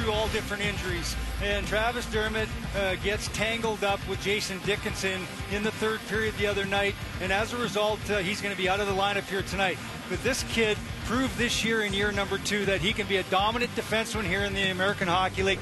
through all different injuries. And Travis Dermott gets tangled up with Jason Dickinson in the third period the other night. And as a result, he's going to be out of the lineup here tonight. But this kid proved this year in year number 2 that he can be a dominant defenseman here in the American Hockey League.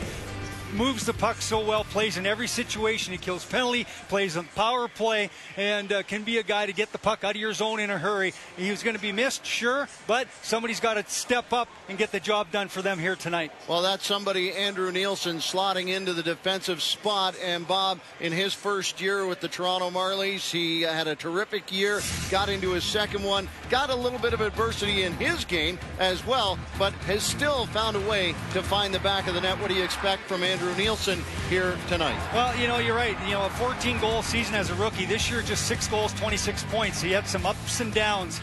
Moves the puck so well, plays in every situation. He kills penalty, plays on power play, and can be a guy to get the puck out of your zone in a hurry. He was going to be missed, sure, but somebody's got to step up and get the job done for them here tonight. Well, that's somebody, Andrew Nielsen, slotting into the defensive spot. And Bob, in his first year with the Toronto Marlies, he had a terrific year, got into his second one, got a little bit of adversity in his game as well, but has still found a way to find the back of the net. What do you expect from Andrew Nielsen here tonight? Well, you're right. A 14-goal season as a rookie. This year, just 6 goals, 26 points. He had some ups and downs.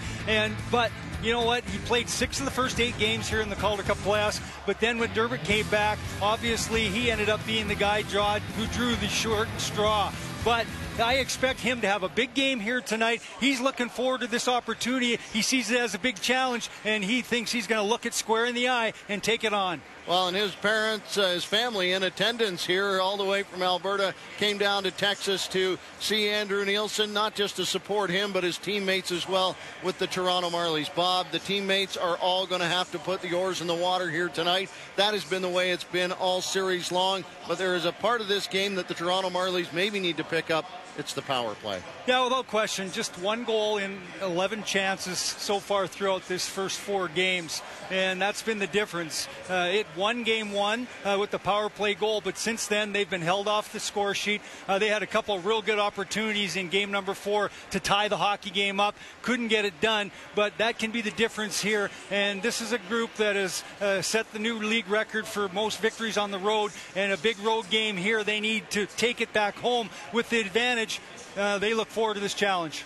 But you know what? He played 6 of the first 8 games here in the Calder Cup playoffs. But then when Dermott came back, obviously he ended up being the guy who drew the short straw. But I expect him to have a big game here tonight. He's looking forward to this opportunity. He sees it as a big challenge, and he thinks he's going to look it square in the eye and take it on. Well, and his parents, his family in attendance here all the way from Alberta, came down to Texas to see Andrew Nielsen, not just to support him, but his teammates as well with the Toronto Marlies. Bob, the teammates are all going to have to put the oars in the water here tonight. That has been the way it's been all series long, but there is a part of this game that the Toronto Marlies maybe need to pick up. It's the power play. Yeah, without question. Just 1 goal in 11 chances so far throughout this first 4 games. And that's been the difference. It won game 1 with the power play goal, but since then they've been held off the score sheet. They had a couple of real good opportunities in game number 4 to tie the hockey game up. Couldn't get it done, but that can be the difference here. And this is a group that has set the new league record for most victories on the road. And a big road game here, they need to take it back home with the advantage. They look forward to this challenge.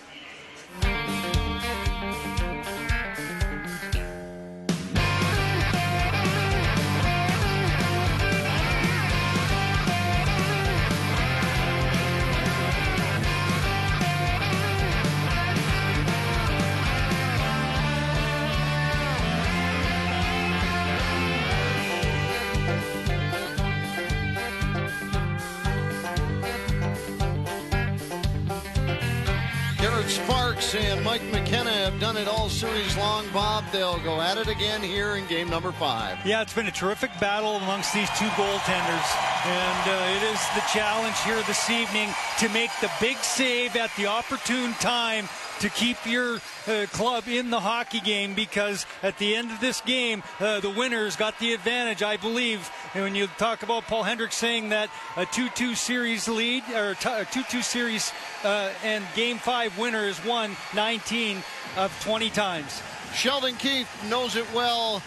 Sparks and Mike McKenna have done it all series long, Bob. They'll go at it again here in game number 5. Yeah, it's been a terrific battle amongst these 2 goaltenders. And it is the challenge here this evening to make the big save at the opportune time to keep your club in the hockey game, because at the end of this game, the winners got the advantage, I believe. And when you talk about Paul Hendricks saying that a 2-2 series lead, or a 2-2 series and game 5 winner is won 19 of 20 times. Sheldon Keefe knows it well,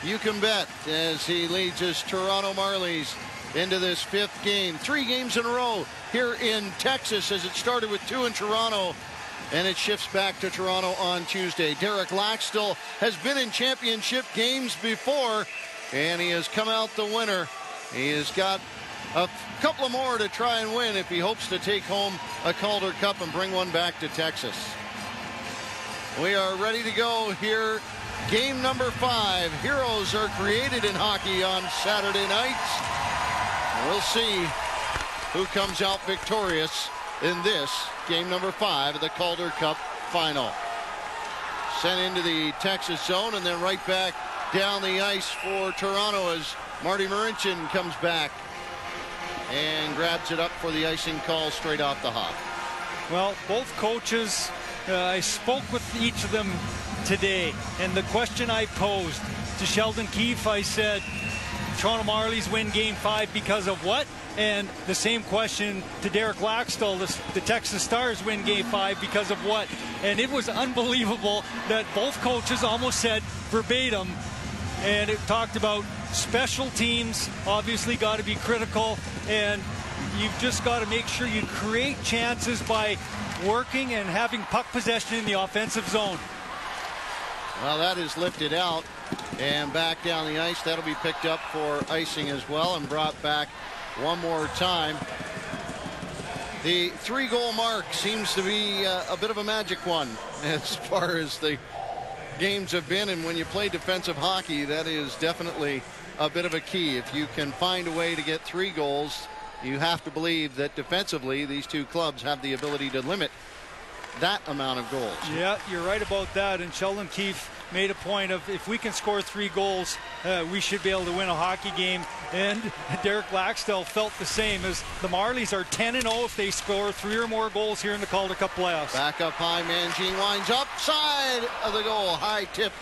you can bet, as he leads his Toronto Marlies into this 5th game. 3 games in a row here in Texas, as it started with 2 in Toronto. And it shifts back to Toronto on Tuesday. Derek Laxdal has been in championship games before, and he has come out the winner. He has got a couple of more to try and win if he hopes to take home a Calder Cup and bring one back to Texas. We are ready to go here. Game number 5. Heroes are created in hockey on Saturday nights. We'll see who comes out victorious in this game number 5 of the Calder Cup final. Sent into the Texas zone and then right back down the ice for Toronto as Marty Marincin comes back and grabs it up for the icing call straight off the hop. Well, both coaches, I spoke with each of them today, and the question I posed to Sheldon Keefe, I said, Toronto Marlies win game 5 because of what? And the same question to Derek Laxdal, the Texas Stars win game 5 because of what? And it was unbelievable that both coaches almost said verbatim, and it talked about special teams, obviously got to be critical, and you've just got to make sure you create chances by working and having puck possession in the offensive zone. Well, that is lifted out and back down the ice. That'll be picked up for icing as well and brought back one more time. The 3-goal mark seems to be a bit of a magic one as far as the games have been, and when you play defensive hockey, that is definitely a bit of a key. If you can find a way to get 3 goals, you have to believe that defensively these two clubs have the ability to limit that amount of goals. Yeah, you're right about that. And Sheldon Keefe made a point of, if we can score 3 goals, we should be able to win a hockey game. And Derek Laxdell felt the same, as the Marlies are 10-0 if they score 3 or more goals here in the Calder Cup playoffs. Back up high, Mangine winds up side of the goal. High tip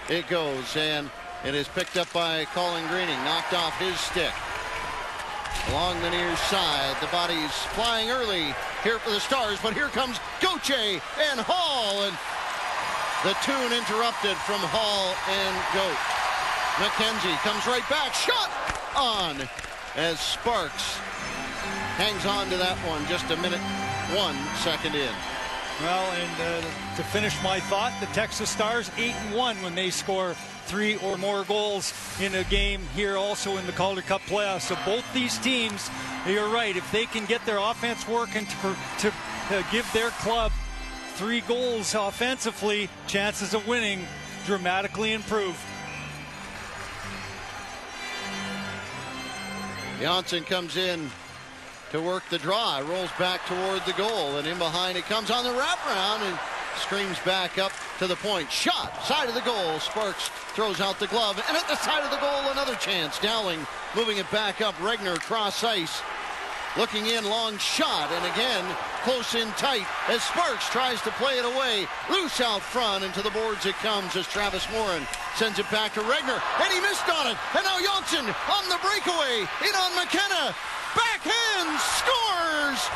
it goes, and it is picked up by Colin Greening, knocked off his stick. Along the near side, the body's flying early here for the Stars, but here comes Gauthier and Hall, and the tune interrupted from Hall and Goat. McKenzie comes right back, shot on as Sparks hangs on to that one just a minute, 1 second in. Well, and to finish my thought, the Texas Stars 8-1 when they score 3 or more goals in a game here also in the Calder Cup playoffs. So both these teams, you're right, if they can get their offense working to give their club 3 goals offensively, chances of winning dramatically improve. Janssen comes in to work the draw, rolls back toward the goal, and in behind it comes on the wraparound and screams back up to the point. Shot, side of the goal. Sparks throws out the glove, and at the side of the goal, another chance. Dowling moving it back up. Regner cross ice, looking in, long shot, and again close in tight as Sparks tries to play it away. Loose out front, and to the boards it comes as Travis Morin sends it back to Regner, and he missed on it. And now Janssen on the breakaway, in on McKenna. Backhand scores!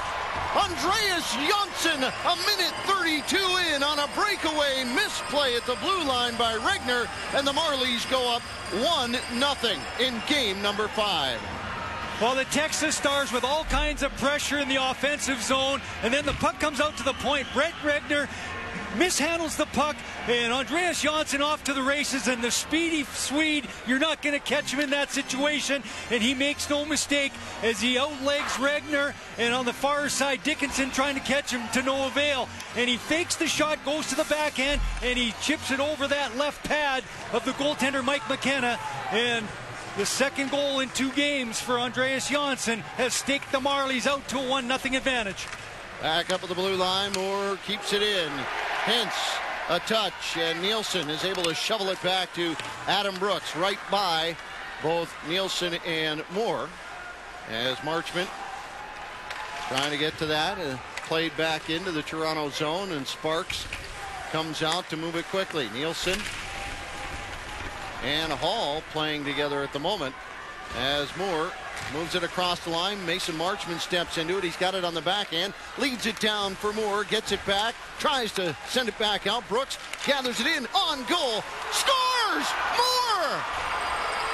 Andreas Janssen, a minute 32 in on a breakaway misplay at the blue line by Regner, and the Marlies go up 1-0 in game number 5. Well, the Texas Stars with all kinds of pressure in the offensive zone, and then the puck comes out to the point. Brett Regner mishandles the puck, and Andreas Janssen off to the races, and the speedy Swede, you're not going to catch him in that situation, and he makes no mistake as he outlegs Regner, and on the far side Dickinson trying to catch him to no avail, and he fakes the shot, goes to the backhand, and he chips it over that left pad of the goaltender Mike McKenna, and the second goal in 2 games for Andreas Janssen has staked the Marlies out to a 1-0 advantage. Back up at the blue line, Moore keeps it in. Hence a touch, and Nielsen is able to shovel it back to Adam Brooks, right by both Nielsen and Moore, as Marchment trying to get to that, played back into the Toronto zone, and Sparks comes out to move it quickly. Nielsen and Hall playing together at the moment as Moore moves it across the line. Mason Marchment steps into it. He's got it on the backhand, leads it down for Moore, gets it back, tries to send it back out. Brooks gathers it in, on goal, scores! Moore!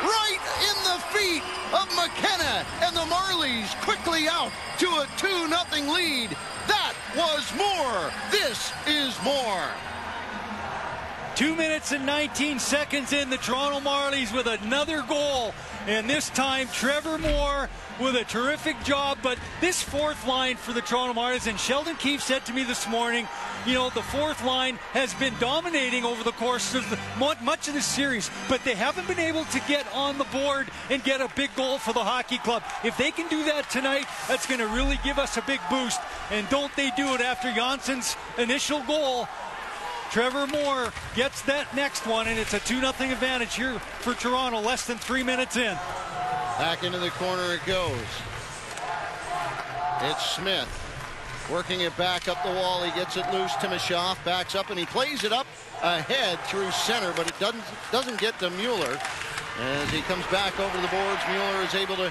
Right in the feet of McKenna, and the Marlies quickly out to a 2-0 lead. That was Moore. This is Moore. 2 minutes and 19 seconds in, the Toronto Marlies with another goal, and this time Trevor Moore with a terrific job. But this 4th line for the Toronto Marlies, and Sheldon Keefe said to me this morning, you know, the 4th line has been dominating over the course of much of the series, but they haven't been able to get on the board and get a big goal for the hockey club. If they can do that tonight, that's going to really give us a big boost, and don't they do it after Janssen's initial goal. Trevor Moore gets that next one, and it's a 2-0 advantage here for Toronto, less than 3 minutes in. Back into the corner it goes. It's Smith working it back up the wall. He gets it loose. Timashov backs up, and he plays it up ahead through center, but it doesn't get to Mueller. As he comes back over the boards, Mueller is able to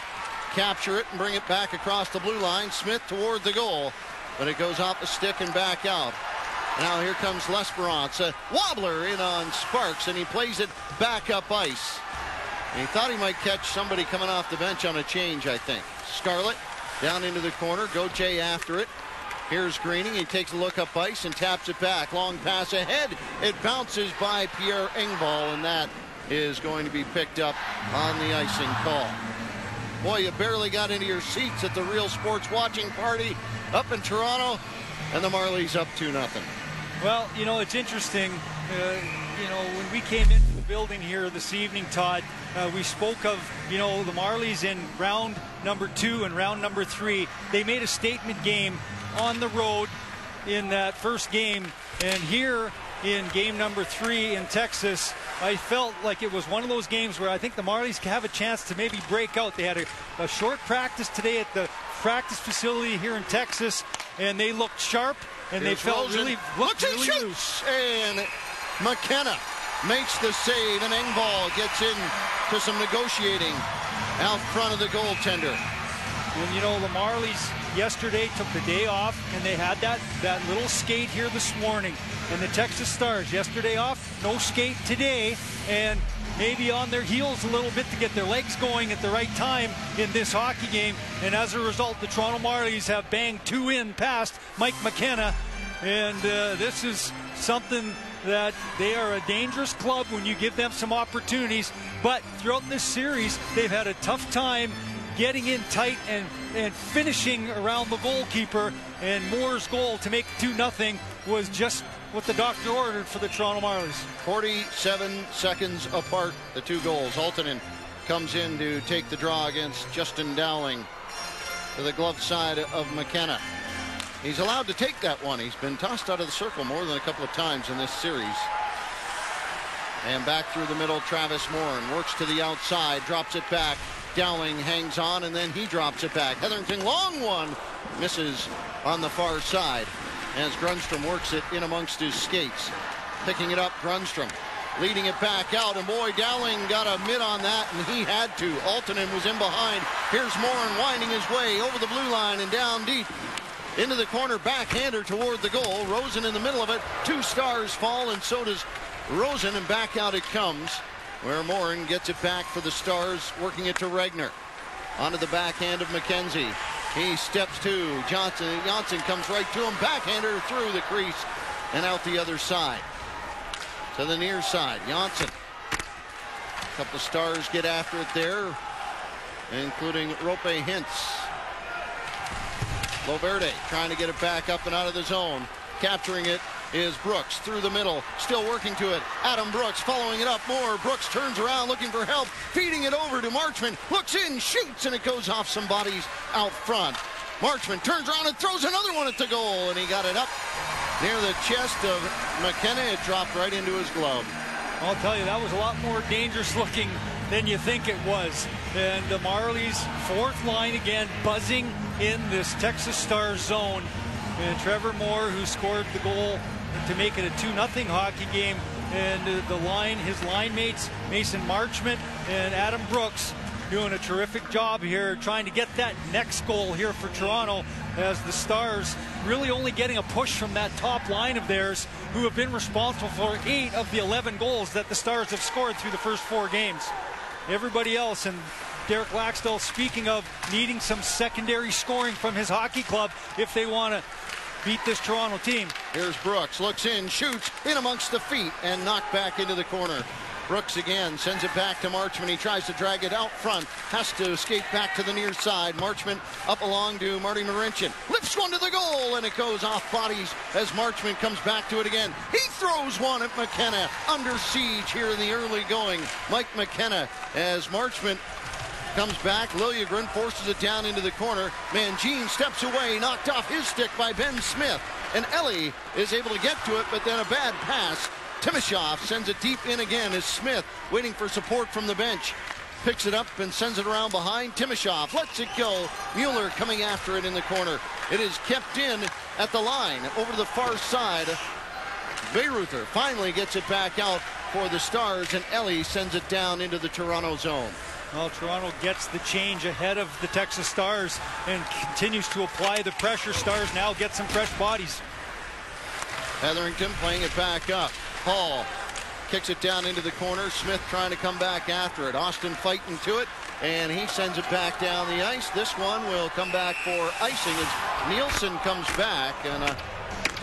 capture it and bring it back across the blue line. Smith toward the goal, but it goes off the stick and back out. Now here comes L'Esperance, a wobbler in on Sparks, and he plays it back up ice. And he thought he might catch somebody coming off the bench on a change, I think. Scarlett down into the corner, Gauthier after it. Here's Greening, he takes a look up ice and taps it back. Long pass ahead, it bounces by Pierre Engvall, and that is going to be picked up on the icing call. Boy, you barely got into your seats at the Real Sports watching party up in Toronto, and the Marlies up 2-0. Well, you know, it's interesting. you know, when we came into the building here this evening, Todd, we spoke of, you know, the Marlies in round number 2 and round number 3. They made a statement game on the road in that first game, and here in game number 3 in Texas, I felt like it was one of those games where I think the Marlies have a chance to maybe break out. They had a short practice today at the practice facility here in Texas, and they looked sharp, and they felt really loose. And McKenna makes the save, and Engvall gets in to some negotiating out front of the goaltender. And you know, the Marlies yesterday took the day off, and they had that little skate here this morning. And the Texas Stars yesterday off, no skate today, and maybe on their heels a little bit to get their legs going at the right time in this hockey game. And as a result, the Toronto Marlies have banged 2 in past Mike McKenna. And this is something that they are a dangerous club when you give them some opportunities. But throughout this series, they've had a tough time getting in tight and finishing around the goalkeeper. And Moore's goal to make 2-0 was just what the doctor ordered for the Toronto Marlies. 47 seconds apart, the 2 goals. Aaltonen comes in to take the draw against Justin Dowling to the glove side of McKenna. He's allowed to take that one. He's been tossed out of the circle more than a couple of times in this series. And back through the middle, Travis Morin works to the outside, drops it back. Dowling hangs on, and then he drops it back. Hetherington, long one, misses on the far side as Grundstrom works it in amongst his skates. Picking it up, Grundstrom leading it back out, and boy, Dowling got a mid on that, and he had to. Aaltonen was in behind. Here's Morin winding his way over the blue line and down deep into the corner, backhander toward the goal. Rosen in the middle of it. 2 Stars fall, and so does Rosen, and back out it comes, where Morin gets it back for the Stars, working it to Regner. Onto the backhand of McKenzie. He steps to Johnson. Johnson comes right to him. Backhander through the crease and out the other side. To the near side. Johnson. A couple of Stars get after it there, including Rope Hintz. Loverde trying to get it back up and out of the zone. Capturing it is Brooks through the middle, still working to it. Adam Brooks following it up more. Brooks turns around looking for help, feeding it over to Marchment. Looks in, shoots, and it goes off some bodies out front. Marchment turns around and throws another one at the goal, and he got it up near the chest of McKenna. It dropped right into his glove. I'll tell you, that was a lot more dangerous looking than you think it was. And the Marlies' 4th line again buzzing in this Texas Stars zone. And Trevor Moore, who scored the goal to make it a 2-0 hockey game, and his line mates Mason Marchment and Adam Brooks doing a terrific job here trying to get that next goal here for Toronto, as the Stars really only getting a push from that top line of theirs, who have been responsible for 8 of the 11 goals that the Stars have scored through the first 4 games. Everybody else, and Derek Laxdell speaking of needing some secondary scoring from his hockey club if they want to beat this Toronto team. Here's Brooks, looks in, shoots in amongst the feet, and knocked back into the corner. Brooks again sends it back to Marchment. He tries to drag it out front, has to escape back to the near side. Marchment up along to Marty Marincin. Lifts one to the goal, and it goes off bodies as Marchment comes back to it again. He throws one at McKenna. Under siege here in the early going. Mike McKenna as Marchment comes back. Liljegren forces it down into the corner. Mangine steps away, knocked off his stick by Ben Smith. And Ellie is able to get to it, but then a bad pass. Timashov sends it deep in again as Smith waiting for support from the bench. Picks it up and sends it around behind. Timashov lets it go. Mueller coming after it in the corner. It is kept in at the line over to the far side. Bayreuther finally gets it back out for the Stars, and Ellie sends it down into the Toronto zone. Well, Toronto gets the change ahead of the Texas Stars and continues to apply the pressure. Stars now get some fresh bodies. Hetherington playing it back up. Hall kicks it down into the corner. Smith trying to come back after it. Austin fighting to it, and he sends it back down the ice. This one will come back for icing as Nielsen comes back, and a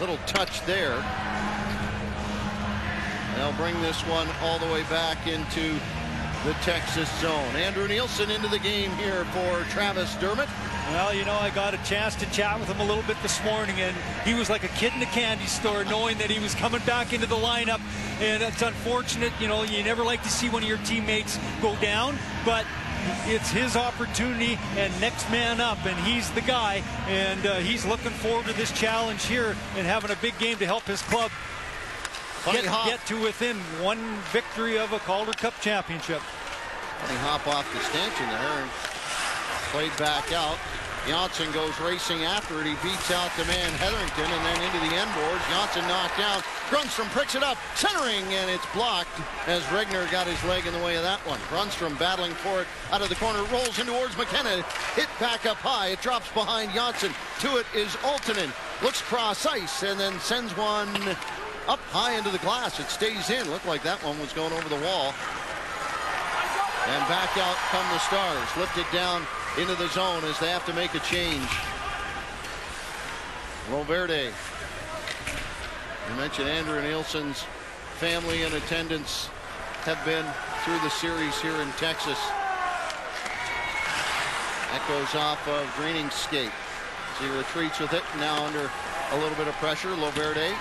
little touch there. They'll bring this one all the way back into the Texas zone. Andrew Nielsen into the game here for Travis Dermott. Well, you know, I got a chance to chat with him a little bit this morning, and he was like a kid in a candy store knowing that he was coming back into the lineup. And it's unfortunate, you know, you never like to see one of your teammates go down, but it's his opportunity and next man up, and he's the guy, and he's looking forward to this challenge here and having a big game to help his club get to within one victory of a Calder Cup championship. Funny hop off the stanchion there and played back out. Johnson goes racing after it. He beats out the man Hetherington and then into the end boards. Johnson knocked down. Grunstrom pricks it up, centering, and it's blocked as Regner got his leg in the way of that one. Grunstrom battling for it out of the corner, rolls in towards McKenna. Hit back up high. It drops behind Johnson. To it is Altonen. Looks cross ice and then sends one up high into the glass. It stays in. Looked like that one was going over the wall. And back out come the Stars. Lifted down into the zone as they have to make a change. Loverde. You mentioned Andrew Nielsen's family in attendance have been through the series here in Texas. That goes off of Greening's skate. So he retreats with it, now under a little bit of pressure. Loverde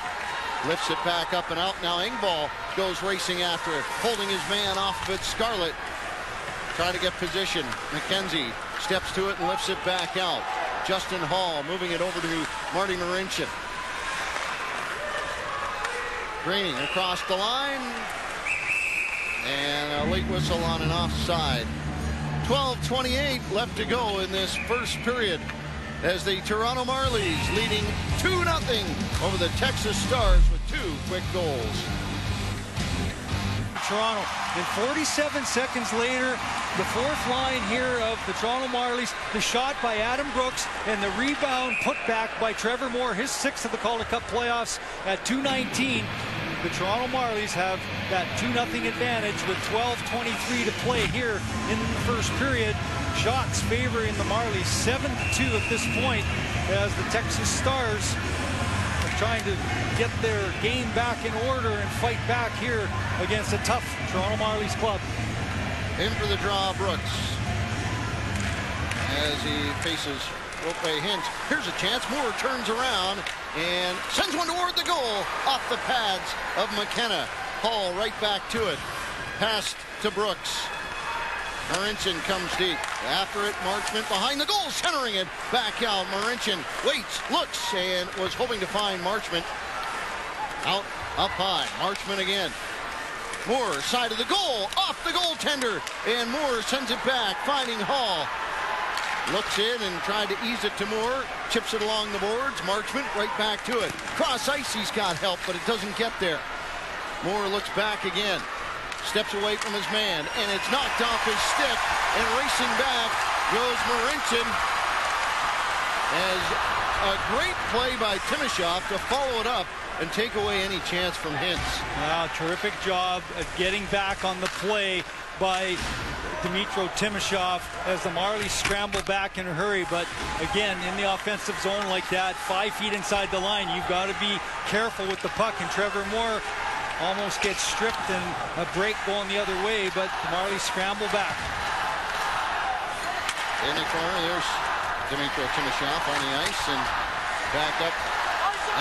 lifts it back up and out. Now Engvall goes racing after it, holding his man off of it. Scarlett trying to get position. McKenzie steps to it and lifts it back out. Justin Hall moving it over to Marty Marincin. Greening across the line. And a late whistle on an offside. 12:28 left to go in this first period as the Toronto Marlies leading 2-0 over the Texas Stars with 2 quick goals. Toronto. And 47 seconds later, the fourth line here of the Toronto Marlies, the shot by Adam Brooks and the rebound put back by Trevor Moore, his 6th of the Calder Cup playoffs at 2:19. The Toronto Marlies have that 2-0 advantage with 12:23 to play here in the first period. Shots favoring the Marlies 7-2 at this point as the Texas Stars are trying to get their game back in order and fight back here against a tough Toronto Marlies club. In for the draw, Brooks. As he faces Rope Hintz. Here's a chance. Moore turns around and sends one toward the goal off the pads of McKenna. Hall right back to it. Passed to Brooks. Marincin comes deep. After it, Marchment behind the goal, centering it back out. Marincin waits, looks, and was hoping to find Marchment. Out, up high. Marchment again. Moore, side of the goal, off the goaltender, and Moore sends it back, finding Hall. Looks in and tried to ease it to Moore. Chips it along the boards. Marchment right back to it. Cross ice, he's got help, but it doesn't get there. Moore looks back again. Steps away from his man, and it's knocked off his stick. And racing back goes Marincin. As a great play by Timashov to follow it up and take away any chance from Hintz. Wow, terrific job at getting back on the play by Dmytro Timashov as the Marlies scramble back in a hurry. But again, in the offensive zone like that, 5 feet inside the line, you've got to be careful with the puck. And Trevor Moore almost gets stripped and a break going the other way, but the Marlies scramble back. In the corner, there's Dmytro Timashov on the ice and back up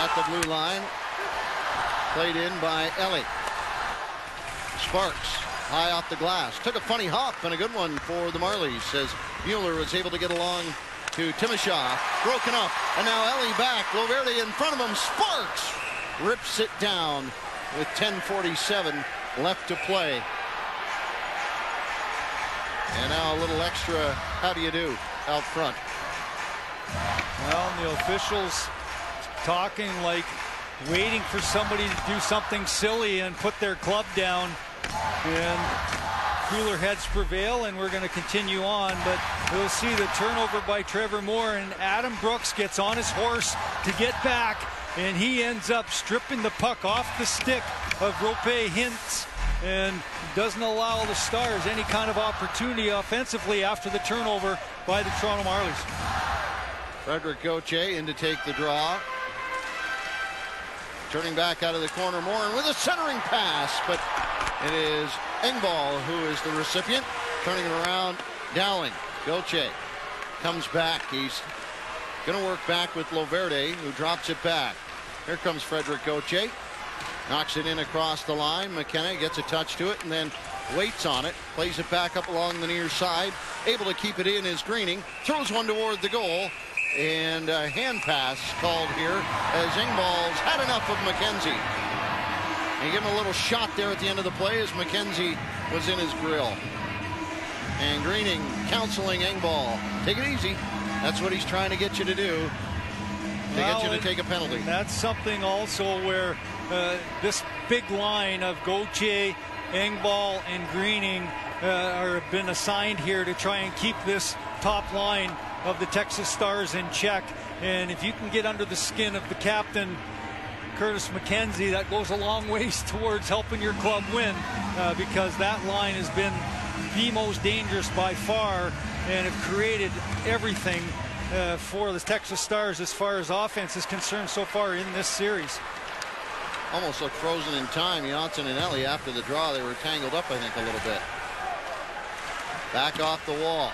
at the blue line. Played in by Ellie. Sparks high off the glass. Took a funny hop and a good one for the Marlies as Mueller was able to get along to Timashov. Broken up. And now Ellie back. Loverde in front of him. Sparks rips it down with 10:47 left to play. And now a little extra, how do you do, out front. Well, the officials talking like waiting for somebody to do something silly and put their club down. And cooler heads prevail, and we're going to continue on. But we'll see the turnover by Trevor Moore, and Adam Brooks gets on his horse to get back, and he ends up stripping the puck off the stick of Rope Hintz and doesn't allow the Stars any kind of opportunity offensively after the turnover by the Toronto Marlies. Frederick Gauthier in to take the draw. Turning back out of the corner, Moore with a centering pass, but It is Engvall who is the recipient. Turning it around, Dowling. Gauthier comes back. He's going to work back with Loverde, who drops it back. Here comes Frederick Gauthier. Knocks it in across the line. McKenna gets a touch to it and then waits on it. Plays it back up along the near side. Able to keep it in is Greening. Throws one toward the goal. And a hand pass called here as Engvall's had enough of McKenzie. And he gave him a little shot there at the end of the play as McKenzie was in his grill. And Greening counseling Engvall. Take it easy. That's what he's trying to get you to do. To get you to take a penalty. That's something also where this big line of Gauthier, Engvall, and Greening have been assigned here to try and keep this top line of the Texas Stars in check. And if you can get under the skin of the captain, Curtis McKenzie, that goes a long ways towards helping your club win, because that line has been the most dangerous by far and have created everything for the Texas Stars as far as offense is concerned so far in this series. Almost looked frozen in time. Janssen and Ellie, after the draw, they were tangled up, I think, a little bit. Back off the wall.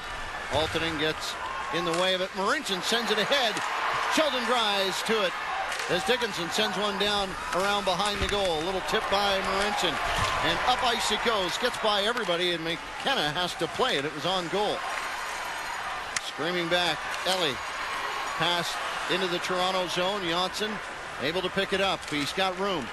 Altonen gets in the way of it. Marincin sends it ahead. Sheldon Dries to it as Dickinson sends one down around behind the goal. A little tip by Marincin. And up ice it goes. Gets by everybody, and McKenna has to play it. It was on goal. Screaming back, Ellie. Pass into the Toronto zone. Janssen able to pick it up. He's got room.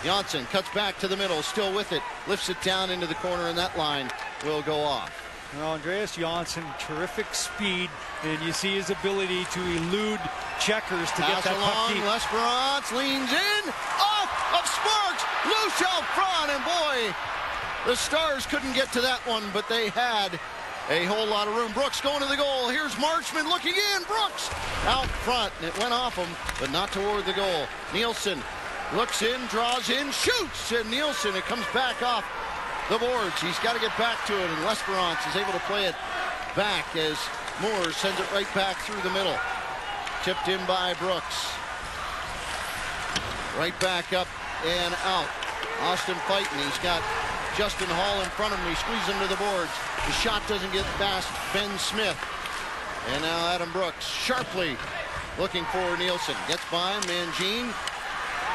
Janssen cuts back to the middle, still with it. Lifts it down into the corner, and that line will go off. Well, Andreas Janssen, terrific speed, and you see his ability to elude checkers to Pass get that puck deep. L'Esperance leans in, off of Sparks, loose out front, and boy, the Stars couldn't get to that one, but they had a whole lot of room. Brooks going to the goal. Here's Marchman looking in. Brooks out front, and it went off him, but not toward the goal. Nielsen looks in, draws in, shoots, and Nielsen, it comes back off the boards. He's got to get back to it, and L'Esperance is able to play it back as Moore sends it right back through the middle. Tipped in by Brooks. Right back up and out. Austin fighting. He's got Justin Hall in front of him. He squeezes him to the boards. The shot doesn't get past Ben Smith. And now Adam Brooks sharply looking for Nielsen. Gets by him. Mangine.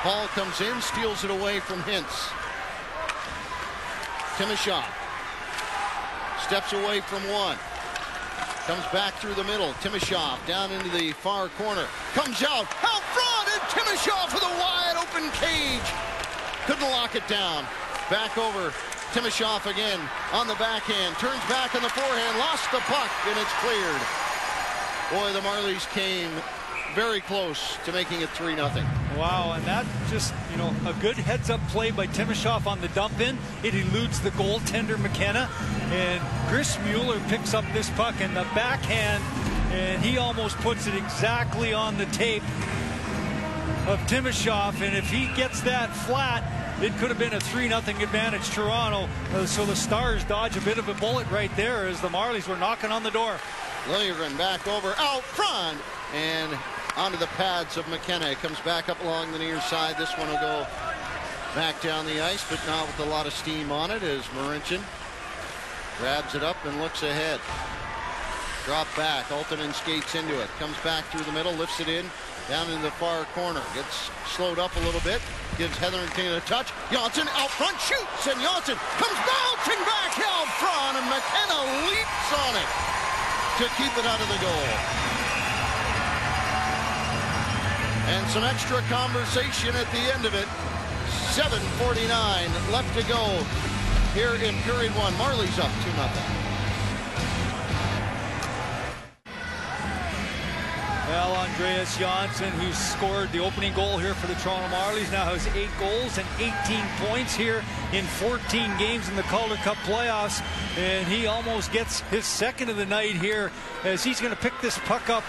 Hall comes in, steals it away from Hintz. Timashov steps away from one. Comes back through the middle. Timashov down into the far corner. Comes out front, and Timashov with a wide open cage. Couldn't lock it down. Back over. Timashov again on the backhand. Turns back on the forehand. Lost the puck, and it's cleared. Boy, the Marlies came very close to making it 3-0. Wow, and that just, a good heads-up play by Timashov on the dump-in. It eludes the goaltender, McKenna, and Chris Mueller picks up this puck in the backhand, and he almost puts it exactly on the tape of Timashov, and if he gets that flat, it could have been a 3-0 advantage Toronto. So the Stars dodge a bit of a bullet right there as the Marlies were knocking on the door. Liljegren back over out front and onto the pads of McKenna. It comes back up along the near side. This one will go back down the ice, but not with a lot of steam on it as Marincin grabs it up and looks ahead. Drop back. Altonen skates into it. Comes back through the middle, lifts it in, down into the far corner. Gets slowed up a little bit. Gives Hetherington a touch. Janssen out front, shoots, and Janssen comes bouncing back out front, and McKenna leaps on it to keep it out of the goal. And some extra conversation at the end of it. 7:49 left to go here in period one. Marlies up 2-0. Well, Andreas Janssen, who scored the opening goal here for the Toronto Marlies, now has 8 goals and 18 points here in 14 games in the Calder Cup playoffs. And he almost gets his second of the night here as he's going to pick this puck up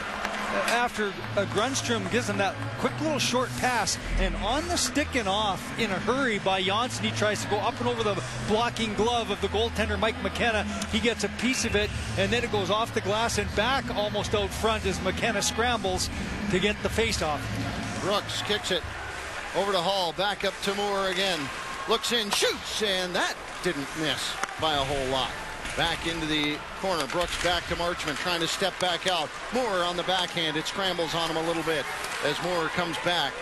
after Grundstrom gives him that quick little short pass, and on the stick and off in a hurry by Janssen, he tries to go up and over the blocking glove of the goaltender Mike McKenna. He gets a piece of it, and then it goes off the glass and back almost out front as McKenna scrambles to get the face-off. Brooks kicks it over to Hall, back up to Moore again. Looks in, shoots, and that didn't miss by a whole lot. Back into the corner. Brooks back to Marchment, trying to step back out. Moore on the backhand. It scrambles on him a little bit as Moore comes back.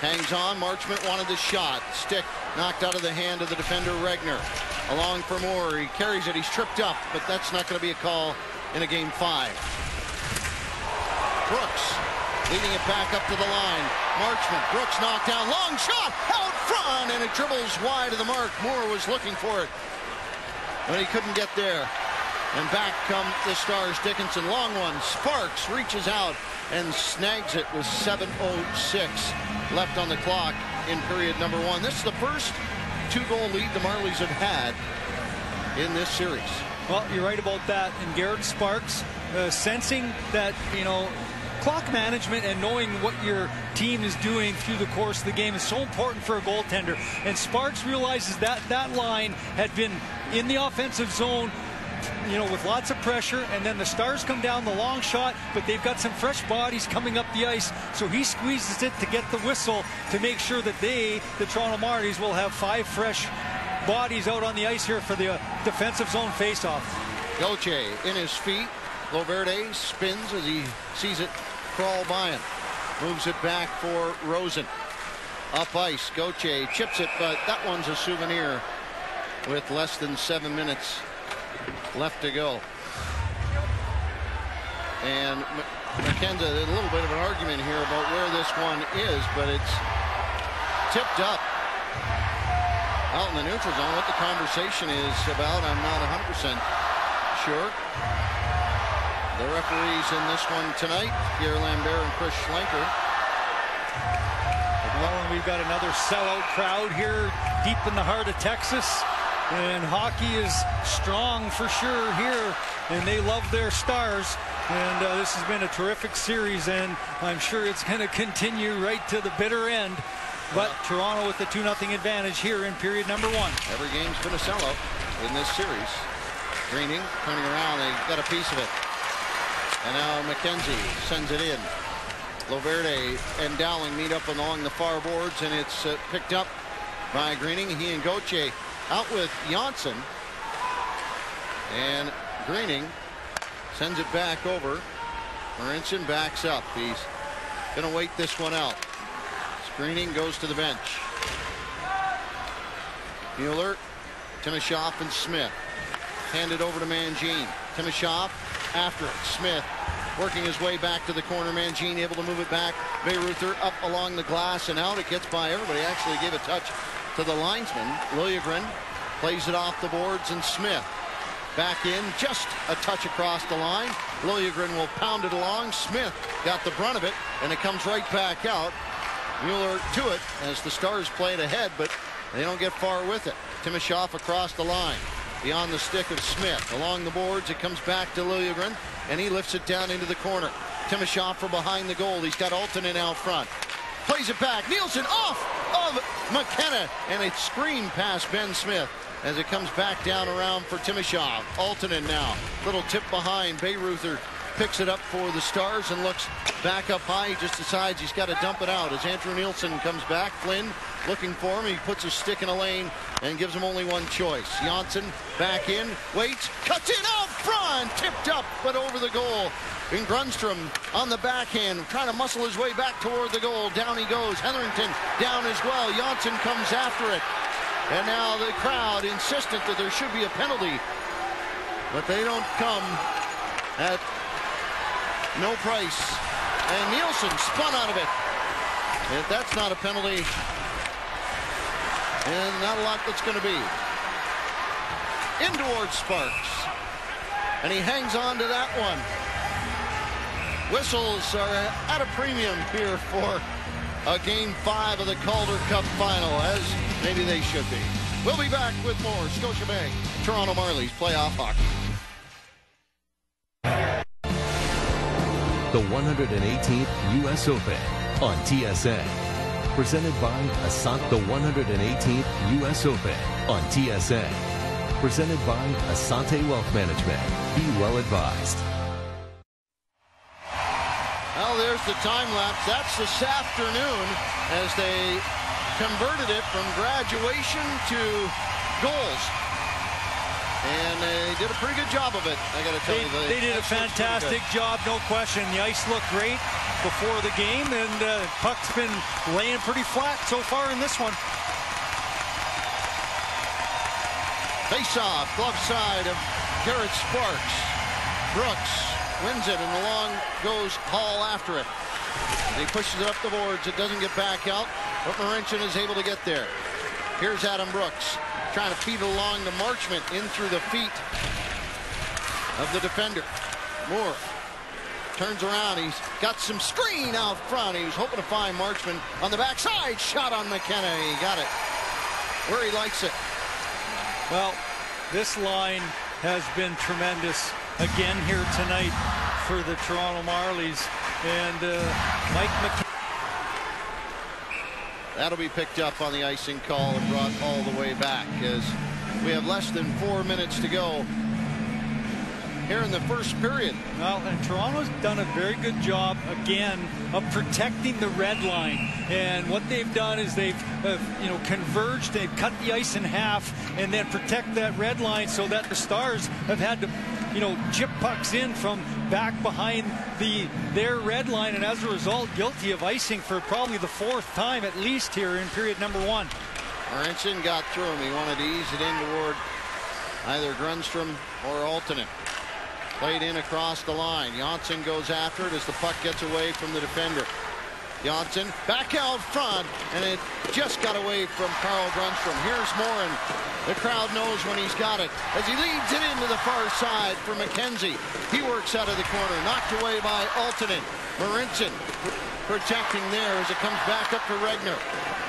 Hangs on. Marchment wanted the shot. Stick knocked out of the hand of the defender, Regner. Along for Moore. He carries it. He's tripped up, but that's not going to be a call in a game 5. Brooks leading it back up to the line. Marchment. Brooks knocked down. Long shot out front, and it dribbles wide of the mark. Moore was looking for it, but he couldn't get there. And back come the Stars. Dickinson, long one. Sparks reaches out and snags it with 7:06 left on the clock in period number 1. This is the first 2-goal lead the Marlies have had in this series. Well, you're right about that. And Garrett Sparks, sensing that, clock management and knowing what your team is doing through the course of the game is so important for a goaltender. And Sparks realizes that that line had been in the offensive zone, with lots of pressure, and then the Stars come down the long shot, but they've got some fresh bodies coming up the ice, so he squeezes it to get the whistle to make sure that the Toronto Marlies, will have 5 fresh bodies out on the ice here for the defensive zone faceoff. Gauthier in his feet. Loverde spins as he sees it crawl by him. Moves it back for Rosen. Up ice, Gauthier chips it, but that one's a souvenir with less than 7 minutes left to go. And McKenzie, a little bit of an argument here about where this one is, but it's tipped up out in the neutral zone. What the conversation is about, I'm not 100% sure. The referees in this one tonight, Pierre Lambert and Chris Schlenker. Well, and we've got another sellout crowd here deep in the heart of Texas. And hockey is strong for sure here, and they love their Stars. And this has been a terrific series, and I'm sure it's going to continue right to the bitter end. But Toronto with the 2-0 advantage here in period number 1. Every game's been a sellout in this series. Greening, turning around, they got a piece of it. And now McKenzie sends it in. Loverde and Dowling meet up along the far boards, and it's picked up by Greening. He and Gauthier out with Janssen, and Greening sends it back over. Marincin backs up. He's going to wait this one out. Greening goes to the bench. Mueller, Timashov, and Smith. Handed over to Mangine. Timashov after it. Smith working his way back to the corner. Mangine able to move it back. Bayreuther up along the glass and out. It gets by everybody. Actually gave a touch to the linesman. Liljegren plays it off the boards, and Smith back in, just a touch across the line. Liljegren will pound it along. Smith got the brunt of it, and it comes right back out. Mueller to it as the Stars play it ahead, but they don't get far with it. Timashov across the line, beyond the stick of Smith. Along the boards, it comes back to Liljegren, and he lifts it down into the corner. Timashov from behind the goal. He's got Altonen out front. Plays it back. Nielsen off of McKenna, and it's screened past Ben Smith as it comes back down around for Timashov. Altonen now. Little tip behind. Bayreuther picks it up for the Stars and looks back up high. He just decides he's got to dump it out as Andrew Nielsen comes back. Flynn looking for him. He puts his stick in a lane and gives him only one choice. Janssen back in, waits, cuts in out front, tipped up but over the goal. And Grundstrom on the backhand, trying to muscle his way back toward the goal. Down he goes. Hetherington down as well. Janssen comes after it. And now the crowd insistent that there should be a penalty, but they don't come at no price. And Nielsen spun out of it. If that's not a penalty, and not a lot that's going to be. In towards Sparks. And he hangs on to that one. Whistles are at a premium here for a Game 5 of the Calder Cup Final, as maybe they should be. We'll be back with more Scotiabank Toronto Marlies playoff hockey. The 118th U.S. Open on TSN. Presented by Asante. The 118th U.S. Open on TSN. Presented by Asante Wealth Management. Be well advised. Well, there's the time lapse. That's this afternoon as they converted it from graduation to goals. And they did a pretty good job of it, I got to tell you. They did a fantastic job, no question. The ice looked great before the game, and puck's been laying pretty flat so far in this one. Face-off, glove side of Garrett Sparks. Brooks wins it, and along goes Hall after it. He pushes it up the boards. It doesn't get back out, but Marincin is able to get there. Here's Adam Brooks trying to feed along the Marchment in through the feet of the defender. Moore turns around. He's got some screen out front. He was hoping to find Marchment on the backside. Shot on McKenna. He got it where he likes it. Well, this line has been tremendous again here tonight for the Toronto Marlies. And Mike McKenna. That'll be picked up on the icing call and brought all the way back as we have less than 4 minutes to go here in the first period. Well, and Toronto's done a very good job again of protecting the red line. And what they've done is they've converged. They've cut the ice in half and then protect that red line so that the Stars have had to chip pucks in from back behind their red line, and as a result guilty of icing for probably the 4th time at least here in period number 1. Marincin got through him. He wanted to ease it in toward either Grundstrom or Altonen. Played in across the line. Johnsson goes after it as the puck gets away from the defender. Johnsson back out front, and it just got away from Carl Grundstrom. Here's Morin. The crowd knows when he's got it as he leads it into the far side for McKenzie. He works out of the corner, knocked away by Altonen. Marincin protecting there as it comes back up to Regner.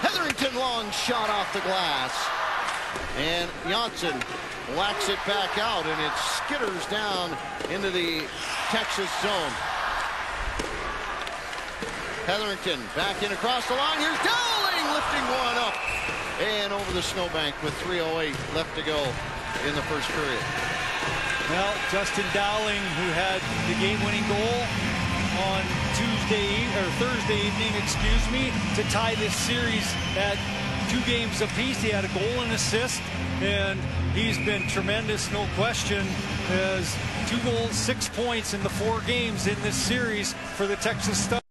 Hetherington long shot off the glass, and Johnsson whacks it back out, and it skitters down into the Texas zone. Hetherington back in across the line. Here's Dowling lifting one up and over the snowbank with 3:08 left to go in the first period. Well, Justin Dowling, who had the game-winning goal on Thursday evening, to tie this series at 2 games apiece. He had a goal and assist, and he's been tremendous, no question, as 2 goals, 6 points in the 4 games in this series for the Texas Stars.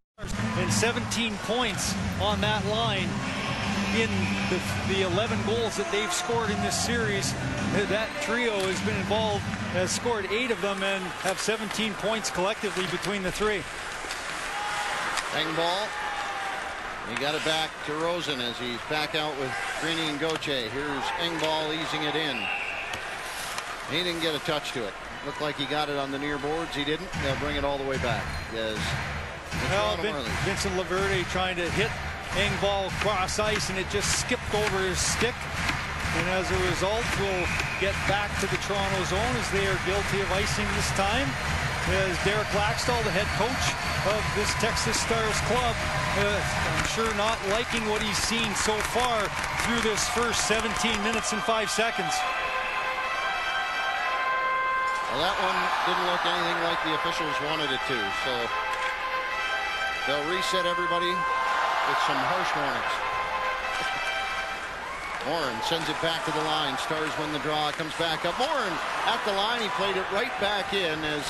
And 17 points on that line in the 11 goals that they've scored in this series. That trio has been involved, has scored 8 of them, and have 17 points collectively between the 3. Engvall. He got it back to Rosen as he's back out with Greeny and Gauthier. Here's Engvall easing it in. He didn't get a touch to it. Looked like he got it on the near boards. He didn't. They'll bring it all the way back. Well, Vincent Laverde trying to hit Engvall across ice, and it just skipped over his stick. And as a result, we'll get back to the Toronto zone as they are guilty of icing this time. As Derek Laxdal, the head coach of this Texas Stars club, I'm sure not liking what he's seen so far through this first 17 minutes and 5 seconds. Well, that one didn't look anything like the officials wanted it to, so they'll reset everybody with some harsh warnings. Morin sends it back to the line. Stars win the draw. Comes back up. Morin at the line. He played it right back in as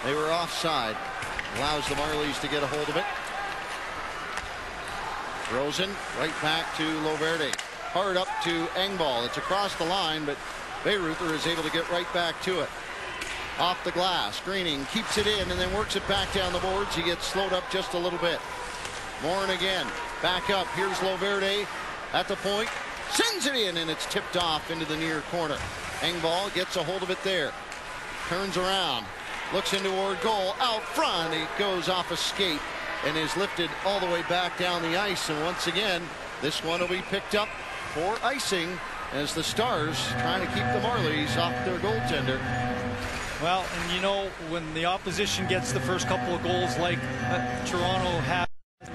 they were offside. Allows the Marlies to get a hold of it. Rosen right back to Laverde. Hard up to Engvall. It's across the line, but Bayreuther is able to get right back to it. Off the glass. Greening keeps it in and then works it back down the boards. He gets slowed up just a little bit. Morin again. Back up. Here's Laverde at the point. Sends it in, and it's tipped off into the near corner. Engvall gets a hold of it there. Turns around. Looks in toward goal. Out front. It goes off a skate and is lifted all the way back down the ice. And once again, this one will be picked up for icing as the Stars trying to keep the Marlies off their goaltender. Well, and when the opposition gets the first couple of goals like Toronto had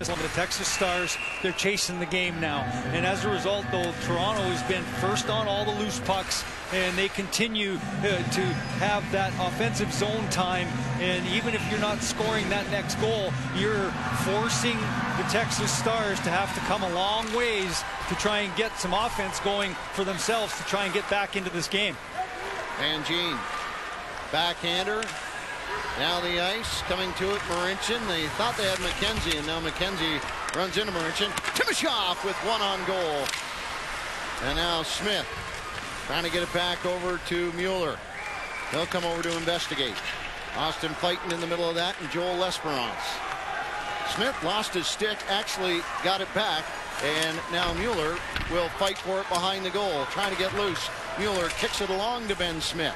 Some of the Texas Stars, they're chasing the game now. And as a result, though, Toronto has been first on all the loose pucks, and they continue to have that offensive zone time. And even if you're not scoring that next goal, you're forcing the Texas Stars to have to come a long ways to try and get some offense going for themselves to try and get back into this game. And Gene, backhander. Down the ice, coming to it, Marincin. They thought they had McKenzie, and now McKenzie runs into Marincin. Timashov with one on goal. And now Smith trying to get it back over to Mueller. He'll come over to investigate. Austin Clayton in the middle of that, and Joel Lesperance. Smith lost his stick, actually got it back, and now Mueller will fight for it behind the goal, trying to get loose. Mueller kicks it along to Ben Smith.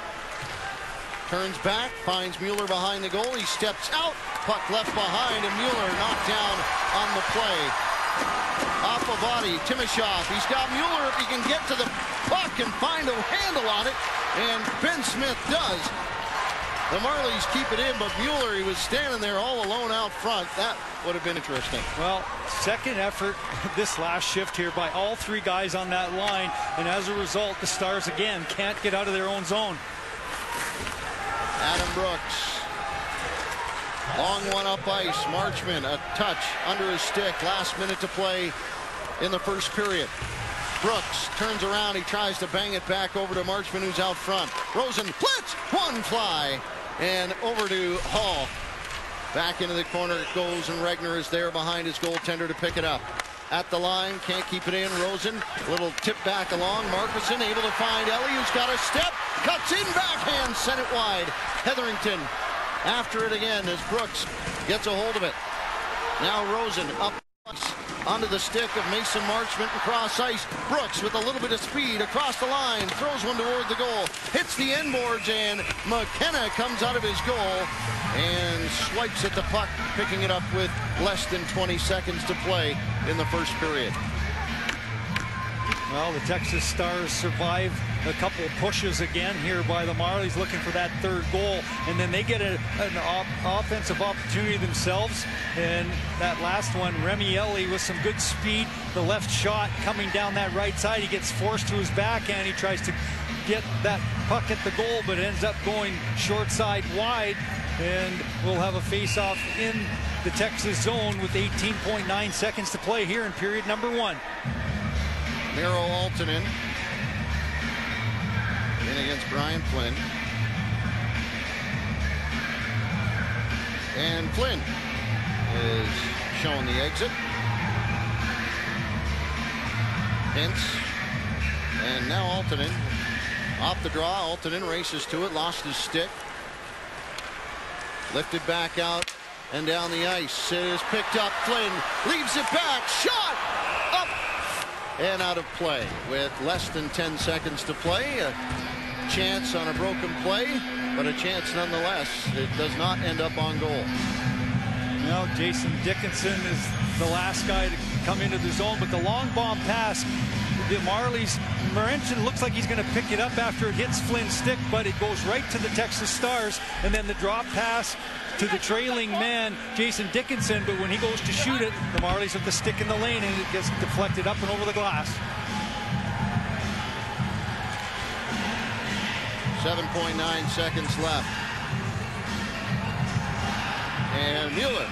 Turns back, finds Mueller behind the goal. He steps out, puck left behind, and Mueller knocked down on the play. Off a body, Timashov. He's got Mueller if he can get to the puck and find a handle on it, and Ben Smith does. The Marlies keep it in, but Mueller, he was standing there all alone out front. That would have been interesting. Well, second effort this last shift here by all three guys on that line, and as a result, the Stars again can't get out of their own zone. Adam Brooks. Long one up ice. Marchman, a touch under his stick. Last minute to play in the first period. Brooks turns around. He tries to bang it back over to Marchman, who's out front. Rosen, blitz, one fly. And over to Hall. Back into the corner it goes, and Regner is there behind his goaltender to pick it up. At the line, can't keep it in. Rosen, a little tip back along. Markison able to find Ellie, who's got a step. Cuts in, backhand, sent it wide. Hetherington after it again as Brooks gets a hold of it. Now Rosen up onto the stick of Mason Marchment and cross ice. Brooks with a little bit of speed across the line, throws one toward the goal, hits the end boards, and McKenna comes out of his goal and swipes at the puck, picking it up with less than 20 seconds to play in the first period. Well, the Texas Stars survive a couple of pushes again here by the Marlies, looking for that third goal, and then they get an offensive opportunity themselves. And that last one, Remielli with some good speed, the left shot coming down that right side. He gets forced to his backhand. He tries to get that puck at the goal, but ends up going short side wide, and we'll have a face-off in the Texas zone with 18.9 seconds to play here in period number one. Miro Altonen in against Brian Flynn. And Flynn is showing the exit. Hintz. And now Altonen off the draw. Altonen races to it, lost his stick. Lifted back out and down the ice. It is picked up. Flynn leaves it back. Shot! Up! And out of play with less than 10 seconds to play. A chance on a broken play, but a chance nonetheless. It does not end up on goal. Now Jason Dickinson is the last guy to come into the zone, but the long bomb pass, the Marlies, Marincin looks like he's going to pick it up after it hits Flynn's stick, but it goes right to the Texas Stars, and then the drop pass to the trailing man, Jason Dickinson, but when he goes to shoot it, the Marlies have the stick in the lane, and it gets deflected up and over the glass. 7.9 seconds left. And Mueller.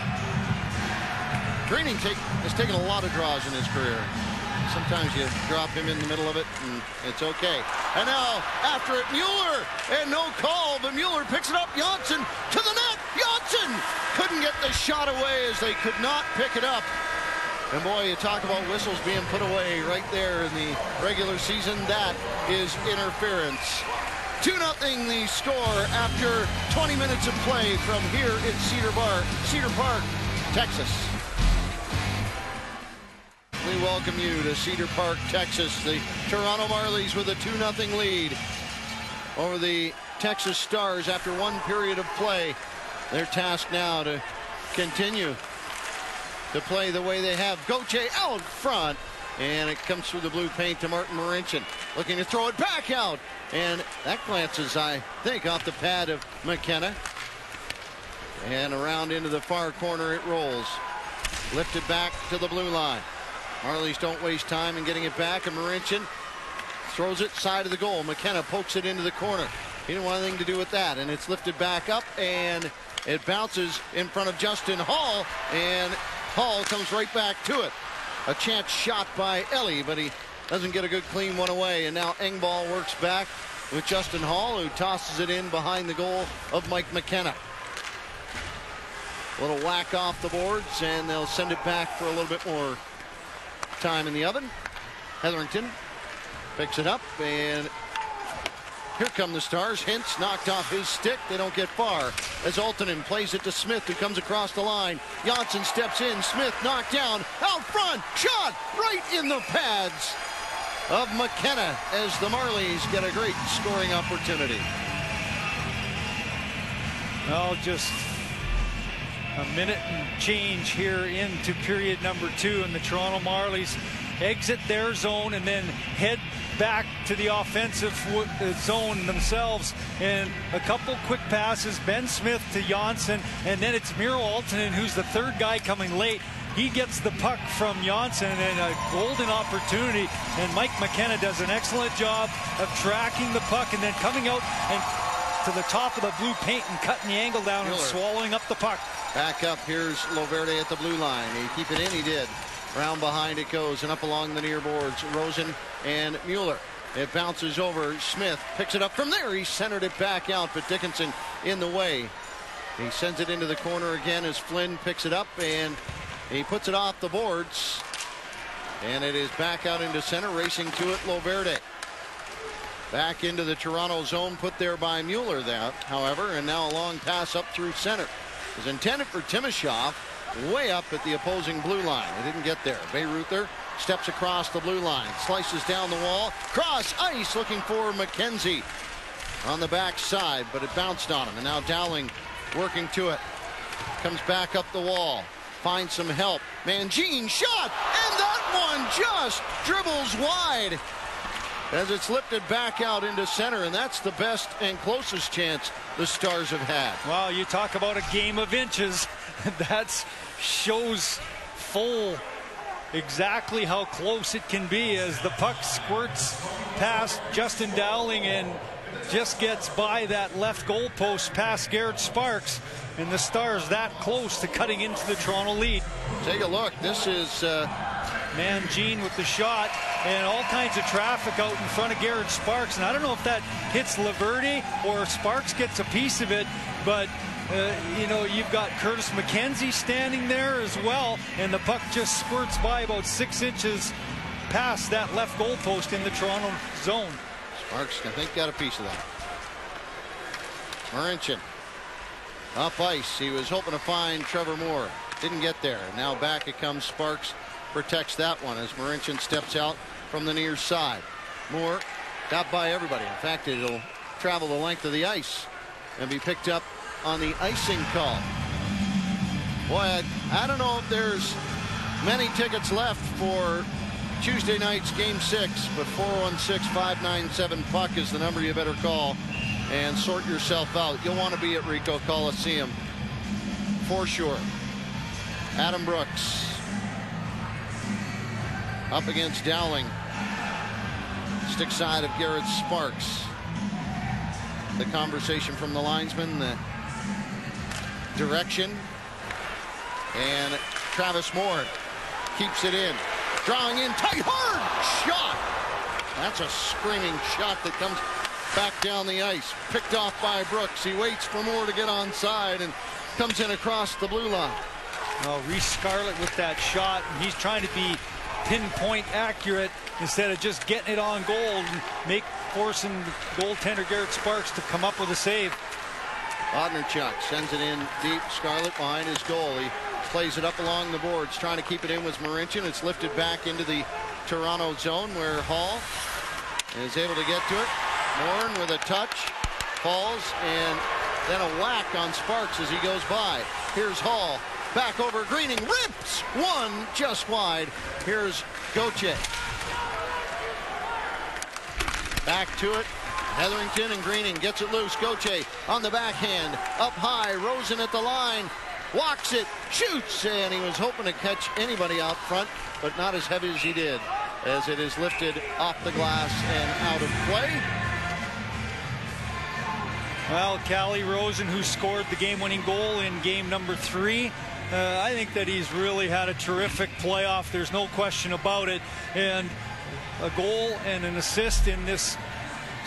Greening has taken a lot of draws in his career. Sometimes you drop him in the middle of it, and it's okay. And now, after it, Mueller, and no call, but Mueller picks it up. Janssen to the net. Janssen couldn't get the shot away as they could not pick it up. And boy, you talk about whistles being put away right there in the regular season. That is interference. 2-0 the score after 20 minutes of play from here in Cedar Park, Texas. We welcome you to Cedar Park, Texas. The Toronto Marlies with a 2-0 lead over the Texas Stars after one period of play. Their task now to continue to play the way they have. Gauthier out front, and it comes through the blue paint to Martin Marincin, looking to throw it back out, and that glances, I think, off the pad of McKenna, and around into the far corner it rolls. Lifted back to the blue line. Marlies don't waste time in getting it back, and Marincin throws it side of the goal. McKenna pokes it into the corner. He didn't want anything to do with that, and it's lifted back up, and it bounces in front of Justin Hall, and Hall comes right back to it. A chance shot by Ellie, but he doesn't get a good clean one away, and now Engvall works back with Justin Hall, who tosses it in behind the goal of Mike McKenna. A little whack off the boards, and they'll send it back for a little bit more time in the oven. Hetherington picks it up, and here come the Stars. Hintz knocked off his stick. They don't get far as Altonen plays it to Smith, who comes across the line. Janssen steps in. Smith knocked down. Out front. Shot right in the pads of McKenna as the Marlies get a great scoring opportunity. Well, just a minute and change here into period number 2, and the Toronto Marlies exit their zone and then head back to the offensive zone themselves, and a couple quick passes. Ben Smith to Janssen, and then it's Miro Altonen, who's the third guy coming late. He gets the puck from Janssen, and a golden opportunity, and Mike McKenna does an excellent job of tracking the puck and then coming out and to the top of the blue paint and cutting the angle down and swallowing up the puck. Back up, here's Loverde at the blue line. He keep it in, he did. Round behind it goes, and up along the near boards, Rosen and Mueller. It bounces over. Smith picks it up from there. He centered it back out, but Dickinson in the way. He sends it into the corner again as Flynn picks it up, and he puts it off the boards. And it is back out into center, racing to it, Loverde. Back into the Toronto zone, put there by Mueller, that, however, and now a long pass up through center. It was intended for Timashov, way up at the opposing blue line. It didn't get there. Bayreuther steps across the blue line, slices down the wall, cross ice, looking for McKenzie on the back side, but it bounced on him, and now Dowling working to it. Comes back up the wall, finds some help. Mangine shot, and that one just dribbles wide as it's lifted back out into center, and that's the best and closest chance the Stars have had. Wow, you talk about a game of inches. That shows full exactly how close it can be as the puck squirts past Justin Dowling and just gets by that left goal post past Garrett Sparks, and the Stars that close to cutting into the Toronto lead. Take a look. This is Mangine with the shot, and all kinds of traffic out in front of Garrett Sparks, and I don't know if that hits Loverde or Sparks gets a piece of it, but you know, you've got Curtis McKenzie standing there as well, and the puck just squirts by about 6 inches past that left goal post in the Toronto zone. Sparks, I think, got a piece of that. Marincin up ice. He was hoping to find Trevor Moore. Didn't get there. Now back it comes. Sparks protects that one as Marincin steps out from the near side. Moore got by everybody. In fact, it'll travel the length of the ice and be picked up on the icing call. Boy, I don't know if there's many tickets left for Tuesday night's Game 6, but 416-597-PUCK is the number you better call and sort yourself out. You'll want to be at Ricoh Coliseum for sure. Adam Brooks up against Dowling. Stick side of Garrett Sparks. The conversation from the linesman, the direction, and Travis Moore keeps it in. Drawing in tight, hard shot. That's a screaming shot that comes back down the ice. Picked off by Brooks. He waits for Moore to get onside and comes in across the blue line. Well, Reece Scarlett with that shot. He's trying to be pinpoint accurate instead of just getting it on goal and forcing goaltender Garrett Sparks to come up with a save. Bodnerchuk sends it in deep. Scarlett behind his goal. He plays it up along the boards, trying to keep it in with Marincin. It's lifted back into the Toronto zone where Hall is able to get to it. Morin with a touch, falls, and then a whack on Sparks as he goes by. Here's Hall, back over Greening, rips one just wide. Here's Gauthier. Back to it. Hetherington and Greening gets it loose. Gauthier on the backhand, up high. Rosen at the line. walks it, shoots, and he was hoping to catch anybody out front, but not as heavy as he did, as it is lifted off the glass and out of play. Well, Calle Rosen, who scored the game-winning goal in game number 3, I think that he's really had a terrific playoff. There's no question about it. And a goal and an assist in this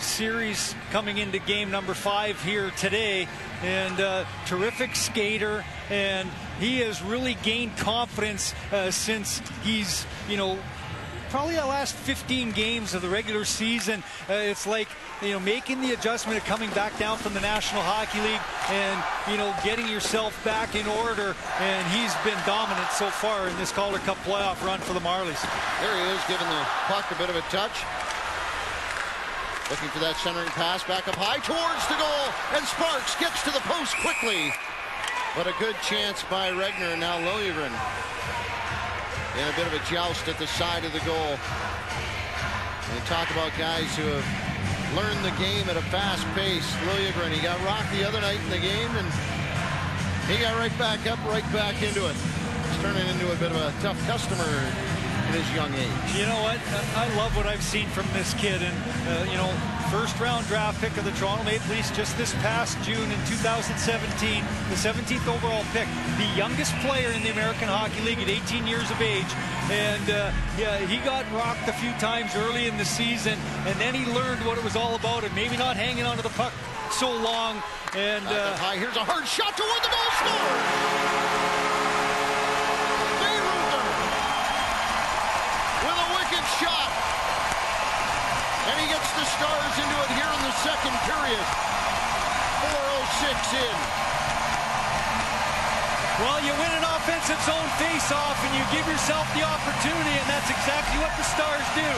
series coming into game number 5 here today. And terrific skater, and he has really gained confidence since he's, probably the last 15 games of the regular season. It's like, making the adjustment of coming back down from the National Hockey League and, getting yourself back in order. And he's been dominant so far in this Calder Cup playoff run for the Marlies. There he is, giving the puck a bit of a touch. Looking for that centering pass, back up high towards the goal, and Sparks gets to the post quickly. But a good chance by Regner. Now Liljegren in a bit of a joust at the side of the goal. And talk about guys who have learned the game at a fast pace. Liljegren, he got rocked the other night in the game, and he got right back up, right back into it. He's turning into a bit of a tough customer in his young age. You know what? I love what I've seen from this kid. And, first-round draft pick of the Toronto Maple Leafs just this past June in 2017, the 17th overall pick, the youngest player in the American Hockey League at 18 years of age. And, he got rocked a few times early in the season, and then he learned what it was all about, and maybe not hanging onto the puck so long. And here's a hard shot toward the goal, score! Shot, and he gets the Stars into it here in the second period. 4:06 in. Well, you win an offensive zone face-off and you give yourself the opportunity, and that's exactly what the Stars do.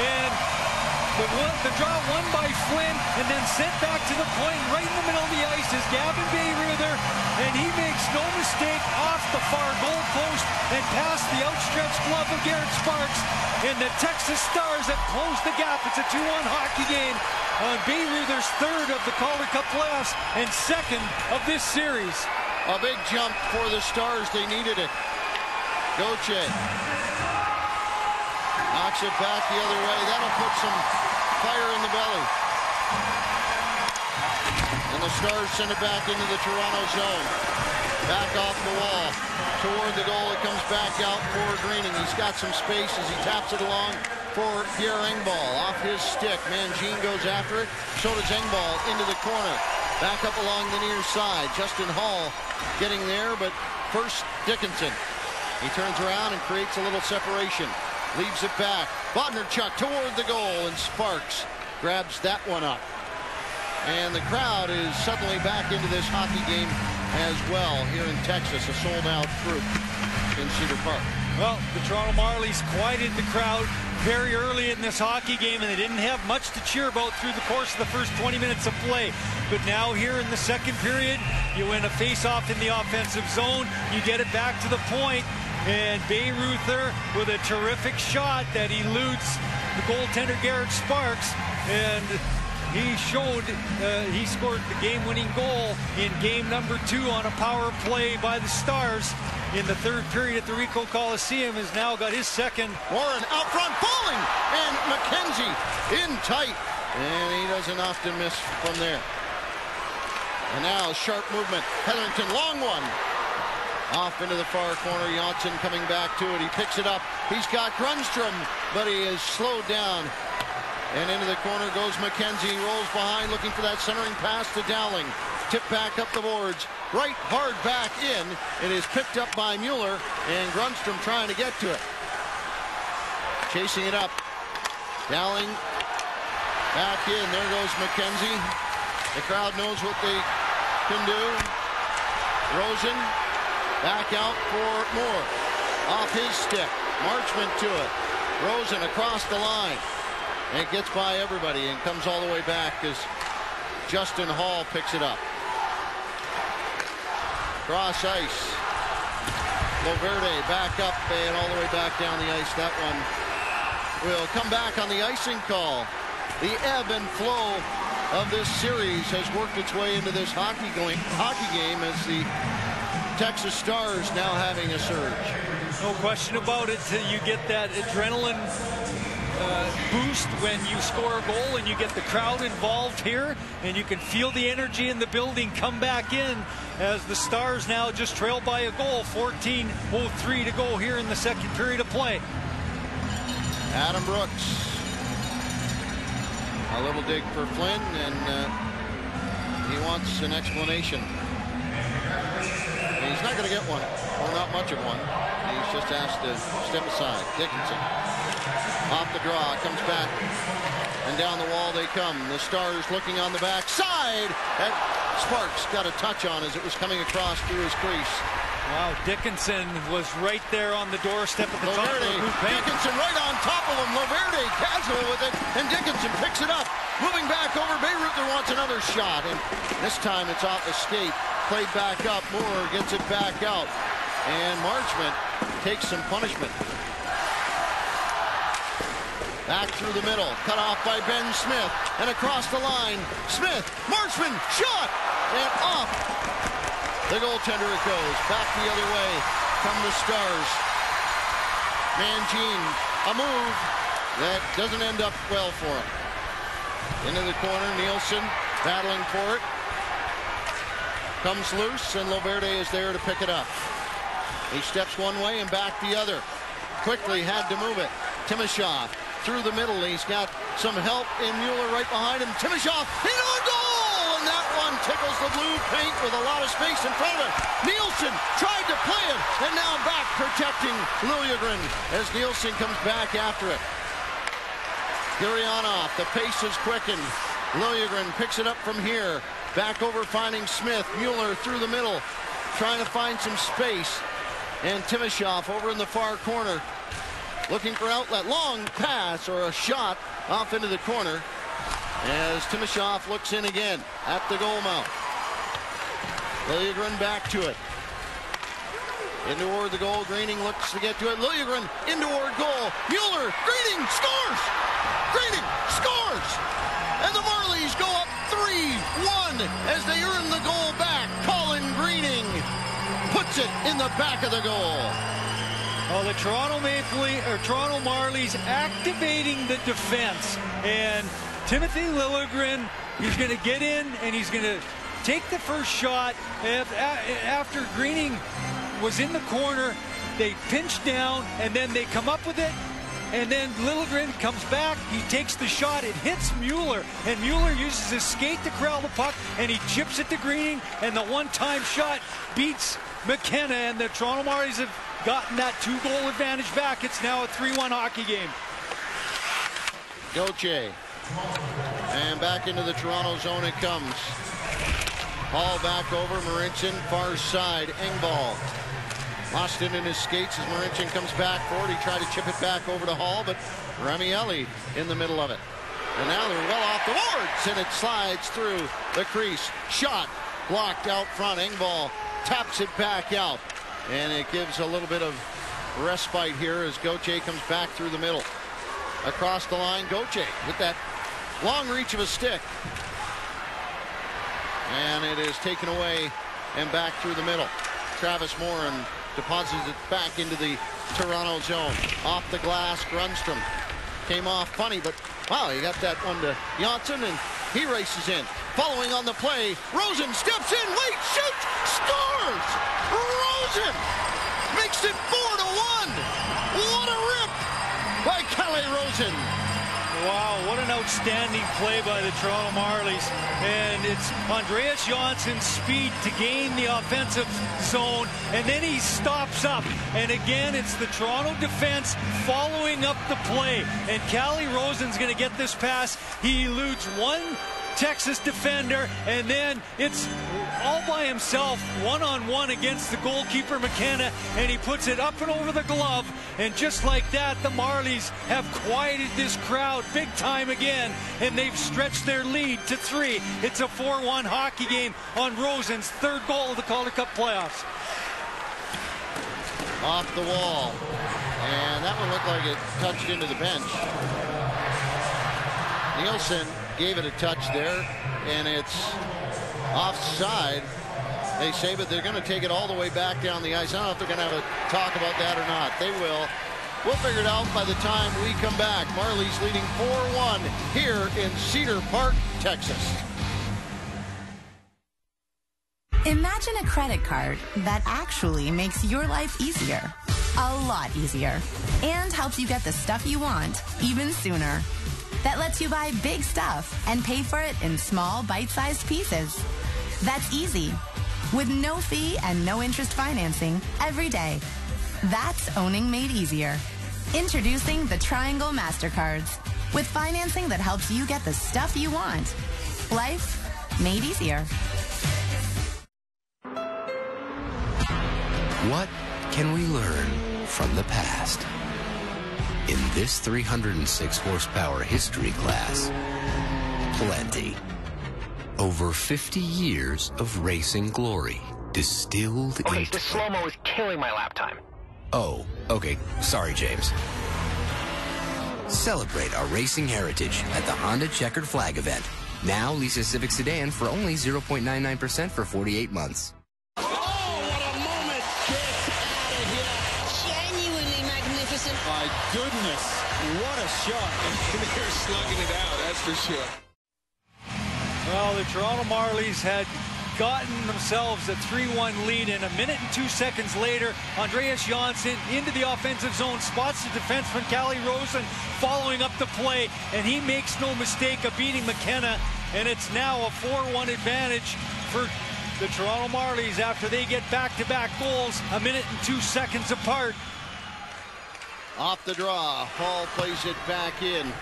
And the draw won by Flynn, and then sent back to the point right in the middle of the ice is Gavin Bayreuther, and he makes no mistake off the far goal post and past the outstretched glove of Garrett Sparks, and the Texas Stars have closed the gap. It's a 2-1 hockey game on Bayreuther's third of the Calder Cup playoffs and second of this series. A big jump for the Stars. They needed it. Gauthier knocks it back the other way. That'll put some fire in the belly. And the Stars send it back into the Toronto zone. Back off the wall. Toward the goal, it comes back out for Greening. He's got some space as he taps it along for Pierre Engvall. Off his stick. Mangine goes after it. So does Engvall into the corner. Back up along the near side. Justin Hall getting there, but first Dickinson. He turns around and creates a little separation. Leaves it back. Bodnarchuk toward the goal, and Sparks grabs that one up. And the crowd is suddenly back into this hockey game as well here in Texas, a sold-out group in Cedar Park. Well, the Toronto Marlies quieted the crowd very early in this hockey game, and they didn't have much to cheer about through the course of the first 20 minutes of play. But now here in the second period, you win a face-off in the offensive zone, you get it back to the point, and Bayreuther with a terrific shot that eludes the goaltender Garrett Sparks, and he scored the game-winning goal in game number 2 on a power play by the Stars in the third period at the Ricoh Coliseum. Has now got his second. Warren out front, falling, and McKenzie in tight, and he doesn't often miss from there. And now sharp movement. Hetherington, long one. Off into the far corner. Janssen coming back to it. He picks it up. He's got Grundstrom, but he is slowed down. And into the corner goes McKenzie. Rolls behind, looking for that centering pass to Dowling. Tip back up the boards. Right hard back in. It is picked up by Mueller, and Grundstrom trying to get to it. Chasing it up. Dowling back in. There goes McKenzie. The crowd knows what they can do. Rosen back out for Moore. Off his stick. Marchment to it. Rosen across the line. And it gets by everybody and comes all the way back as Justin Hall picks it up. Cross ice. Loverde back up and all the way back down the ice. That one will come back on the icing call. The ebb and flow of this series has worked its way into this hockey game as the Texas Stars now having a surge. No question about it. You get that adrenaline boost when you score a goal and you get the crowd involved here, and you can feel the energy in the building come back in as the Stars now just trail by a goal. 14:03 to go here in the second period of play. Adam Brooks. A little dig for Flynn, and he wants an explanation. He's not going to get one, or not much of one. He's just asked to step aside. Dickinson off the draw, comes back, and down the wall they come. The Stars looking on the back side. That Sparks got a touch on as it was coming across through his crease. Wow, Dickinson was right there on the doorstep at the top of the blue paint. Dickinson right on top of him. Loverde casual with it, and Dickinson picks it up. Moving back over, Bayreuther wants another shot, and this time it's off the skate. Played back up. Moore gets it back out, and Marchment takes some punishment. Back through the middle, cut off by Ben Smith, and across the line. Smith, Marchment, shot, and off. The goaltender it goes. Back the other way come the Stars. Mangine, a move that doesn't end up well for him. Into the corner, Nielsen battling for it. Comes loose, and Loverde is there to pick it up. He steps one way and back the other. Quickly had to move it. Timashov through the middle. He's got some help in Mueller right behind him. Timashov in on goal, and that one tickles the blue paint with a lot of space in front of it. Nielsen tried to play it, and now back protecting Liljegren as Nielsen comes back after it. Gurianov, the pace is quickened. Liljegren picks it up from here. Back over finding Smith. Mueller through the middle, trying to find some space. And Timashov over in the far corner, looking for outlet. Long pass or a shot off into the corner as Timashov looks in again at the goal mouth. Liljegren back to it. In toward the goal. Greening looks to get to it. Liljegren in toward goal. Mueller. Greening scores! Greening scores! And the Marlies go up 3-1 as they earn the goal back. Colin Greening puts it in the back of the goal. Oh, the Toronto Marlies activating the defense, and Timothy Liljegren, he's going to get in and he's going to take the first shot. After Greening was in the corner, they pinch down and then they come up with it. And then Liljegren comes back, he takes the shot, it hits Mueller, and Mueller uses his skate to corral the puck, and he chips it to Greening, and the one-time shot beats McKenna, and the Toronto Marlies have gotten that 2-goal advantage back. It's now a 3-1 hockey game. Gauthier, and back into the Toronto zone it comes. Hall back over, Marincin, far side, Engvall. Lost it in his skates as Marincin comes back forward. He tried to chip it back over to Hall, but Ramielli in the middle of it. And now they're well off the boards, and it slides through the crease. Shot blocked out front. Engvall taps it back out, and it gives a little bit of respite here as Gauthier comes back through the middle. Across the line, Gauthier with that long reach of a stick. And it is taken away and back through the middle. Travis Morin deposits it back into the Toronto zone. Off the glass, Grundstrom came off funny, but wow, he got that one to Janssen, and he races in. Following on the play, Rosen steps in, wait, shoots, scores! Rosen makes it 4-1. What a rip by Kalle Rosen. Wow, what an outstanding play by the Toronto Marlies. And it's Andreas Janssen's speed to gain the offensive zone, and then he stops up. And again, it's the Toronto defense following up the play. And Kalle Rosen's going to get this pass. He eludes one Texas defender, and then it's all by himself, one-on-one against the goalkeeper McKenna, and he puts it up and over the glove. And just like that, the Marlies have quieted this crowd big time again, and they've stretched their lead to 3. It's a 4-1 hockey game on Rosen's third goal of the Calder Cup playoffs. Off the wall, and that one looked like it touched into the bench. Nielsen gave it a touch there, and it's offside. They say, but they're going to take it all the way back down the ice. I don't know if they're going to have a talk about that or not. They will. We'll figure it out by the time we come back. Marlies leading 4-1 here in Cedar Park, Texas. Imagine a credit card that actually makes your life easier. A lot easier. And helps you get the stuff you want even sooner. That lets you buy big stuff and pay for it in small, bite-sized pieces. That's easy. With no fee and no interest financing every day. That's owning made easier. Introducing the Triangle MasterCards. With financing that helps you get the stuff you want. Life made easier. What can we learn from the past? In this 306 horsepower history class, plenty. Over 50 years of racing glory distilled Okay, into... this slow-mo is killing my lap time. Oh, okay. Sorry, James. Celebrate our racing heritage at the Honda Checkered Flag event. Now lease a Civic sedan for only 0.99% for 48 months. Oh, what a moment! Get out of here! Genuinely magnificent. My goodness, what a shot. They're slugging it out, that's for sure. Well, the Toronto Marlies had gotten themselves a 3-1 lead, and a minute and 2 seconds later, Andreas Johnsson into the offensive zone, spots the defenseman Calle Rosen following up the play, and he makes no mistake of beating McKenna, and it's now a 4-1 advantage for the Toronto Marlies after they get back-to-back goals a minute and 2 seconds apart. Off the draw, Hall plays it back in.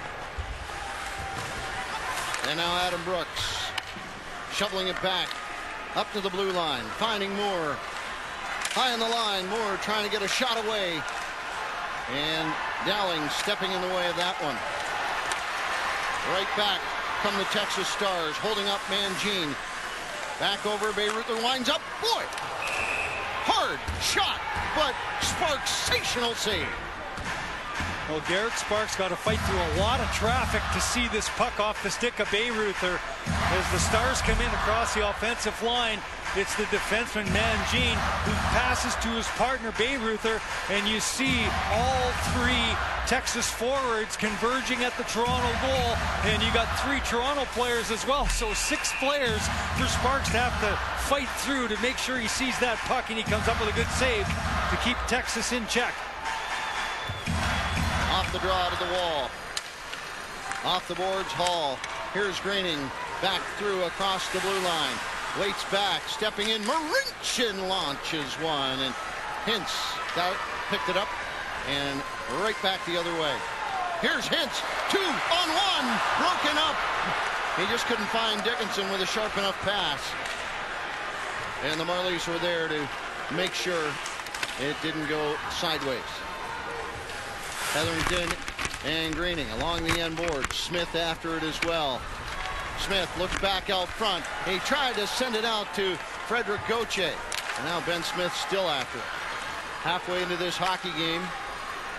And now Adam Brooks shoveling it back up to the blue line, finding Moore. High on the line, Moore trying to get a shot away. And Dowling stepping in the way of that one. Right back come the Texas Stars, holding up Mangine. Back over, Bayreuther winds up. Boy! Hard shot, but Sparks' sensational save. Well, Garrett Sparks got to fight through a lot of traffic to see this puck off the stick of Bayreuther. As the Stars come in across the offensive line, it's the defenseman Mangine who passes to his partner Bayreuther, and you see all three Texas forwards converging at the Toronto goal, and you got 3 Toronto players as well, so 6 players for Sparks to have to fight through to make sure he sees that puck, and he comes up with a good save to keep Texas in check. Off the draw to the wall. Off the boards, Hall. Here's Greening. Back through across the blue line. Waits back. Stepping in. Marincin launches one. And Hintz got it, picked it up. And right back the other way. Here's Hintz. 2-on-1. Broken up. He just couldn't find Dickinson with a sharp enough pass. And the Marlies were there to make sure it didn't go sideways. Hetherington and Greening along the end board. Smith after it as well. Smith looks back out front. He tried to send it out to Frederick Gauthier. And now Ben Smith still after it. Halfway into this hockey game.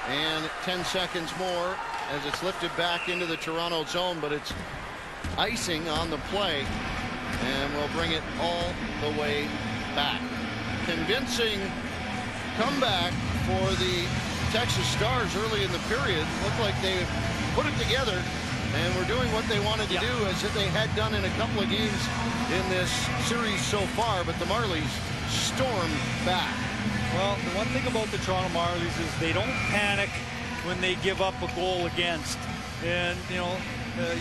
And 10 seconds more as it's lifted back into the Toronto zone. But it's icing on the play. And we'll bring it all the way back. Convincing comeback for the Texas Stars early in the period. Looked like they put it together and were doing what they wanted to do, as if they had done in a couple of games in this series so far, but the Marlies stormed back. Well, the one thing about the Toronto Marlies is they don't panic when they give up a goal against. And, you know,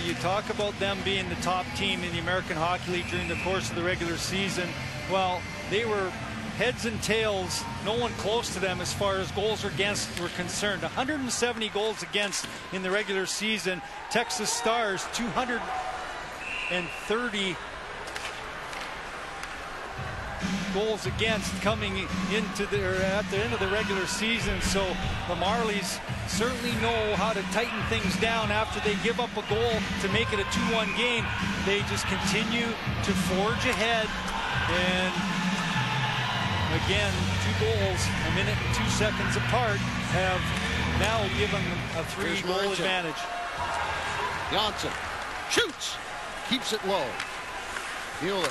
you talk about them being the top team in the American Hockey League during the course of the regular season. Well, they were heads and tails, no one close to them as far as goals against were concerned. 170 goals against in the regular season. Texas Stars 230 goals against coming into at the end of the regular season. So the Marlies certainly know how to tighten things down after they give up a goal to make it a 2-1 game. They just continue to forge ahead, and again, 2 goals a minute and 2 seconds apart have now given them a 3-goal advantage. Johnson shoots, keeps it low. Mueller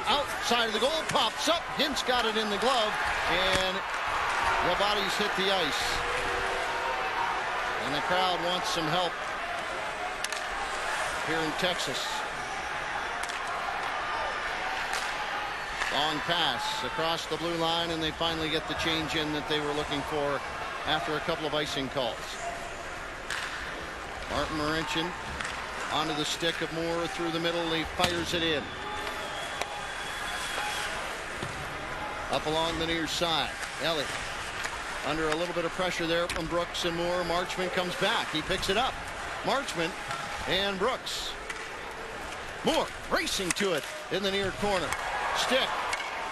outside of the goal, pops up. Hintz got it in the glove, and the bodies hit the ice. And the crowd wants some help here in Texas. Long pass across the blue line, and they finally get the change in that they were looking for after a couple of icing calls. Martin Marincin onto the stick of Moore through the middle. He fires it in. Up along the near side. Elliott under a little bit of pressure there from Brooks and Moore. Marchment comes back. He picks it up. Marchment and Brooks. Moore racing to it in the near corner. Stick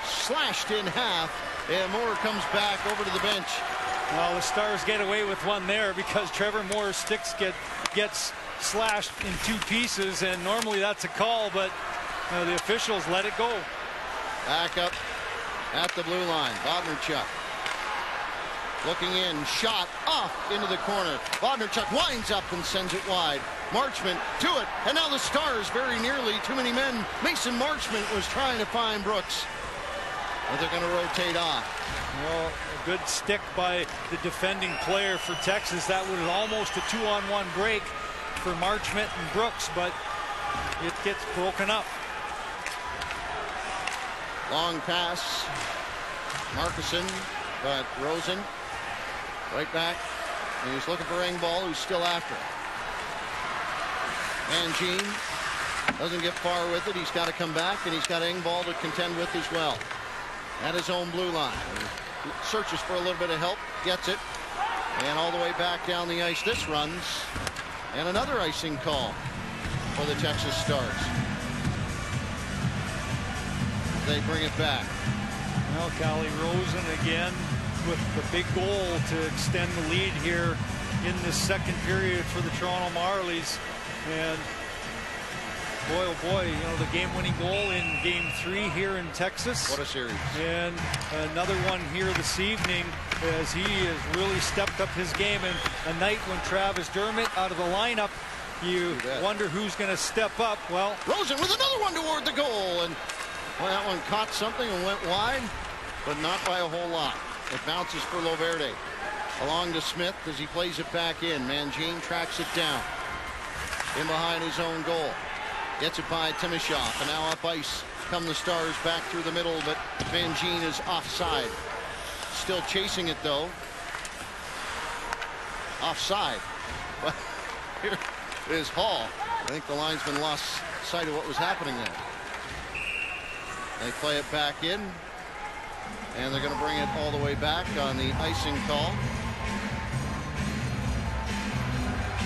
slashed in half, and Moore comes back over to the bench. Well, the Stars get away with one there because Trevor Moore's sticks gets slashed in 2 pieces, and normally that's a call, but the officials let it go. Back up at the blue line. Bodnerchuk looking in, shot off into the corner. Bodnerchuk winds up and sends it wide. Marchment to it, and now the Stars very nearly, too many men. Mason Marchment was trying to find Brooks, but they're going to rotate off. Well, a good stick by the defending player for Texas. That was almost a 2-on-1 break for Marchment and Brooks, but it gets broken up. Long pass. Markuson, but Rosen right back. And he's looking for Engvall, who's still after it. Mangine doesn't get far with it. He's got to come back, and he's got Engvall to contend with as well. At his own blue line. He searches for a little bit of help, gets it, and all the way back down the ice. This runs, and another icing call for the Texas Stars. They bring it back. Well, Callie Rosen again with the big goal to extend the lead here in this second period for the Toronto Marlies. And boy, oh boy, you know, the game-winning goal in Game 3 here in Texas. What a series. And another one here this evening as he has really stepped up his game. And a night when Travis Dermott out of the lineup, you wonder who's going to step up. Well, Rosen with another one toward the goal, and well, that one caught something and went wide, but not by a whole lot. It bounces for Loverde. Along to Smith as he plays it back in. Mangine tracks it down. In behind his own goal. Gets it by Timashov, and now up ice come the Stars back through the middle, but Mangine is offside. Still chasing it though. Offside. But here is Hall. I think the linesman lost sight of what was happening there. They play it back in, and they're going to bring it all the way back on the icing call.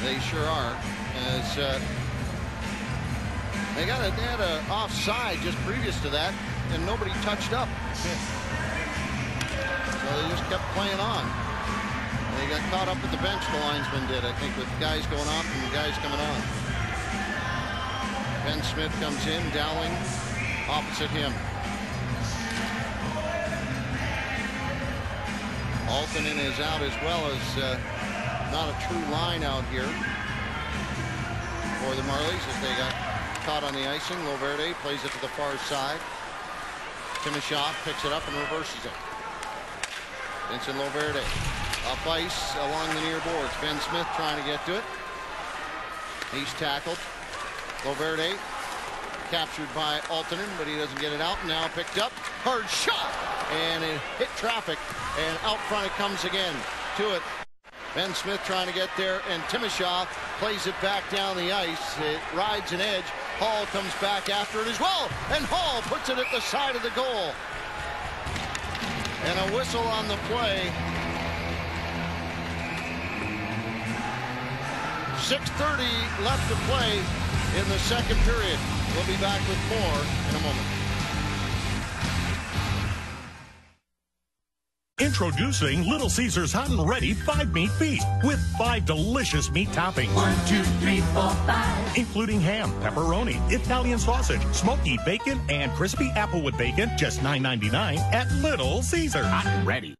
They sure are, as they had a offside just previous to that, and nobody touched up. So they just kept playing on. They got caught up at the bench, the linesman did, I think, with guys going off and guys coming on. Ben Smith comes in, Dowling opposite him. Altonen is out as well, as not a true line out here for the Marlies as they got caught on the icing. Loverde plays it to the far side. Timashov picks it up and reverses it. Vincent Loverde up ice along the near boards. Ben Smith trying to get to it. He's tackled. Loverde captured by Altonen, but he doesn't get it out. Now picked up. Hard shot, and it hit traffic, and out front it comes again. To it. Ben Smith trying to get there, and Timashov plays it back down the ice. It rides an edge. Hall comes back after it as well, and Hall puts it at the side of the goal. And a whistle on the play. 6:30 left to play in the second period. We'll be back with more in a moment. Introducing Little Caesars Hot and Ready 5-Meat Feast with 5 delicious meat toppings. 1, 2, 3, 4, 5. Including ham, pepperoni, Italian sausage, smoky bacon, and crispy applewood bacon. Just $9.99 at Little Caesars. Hot and Ready.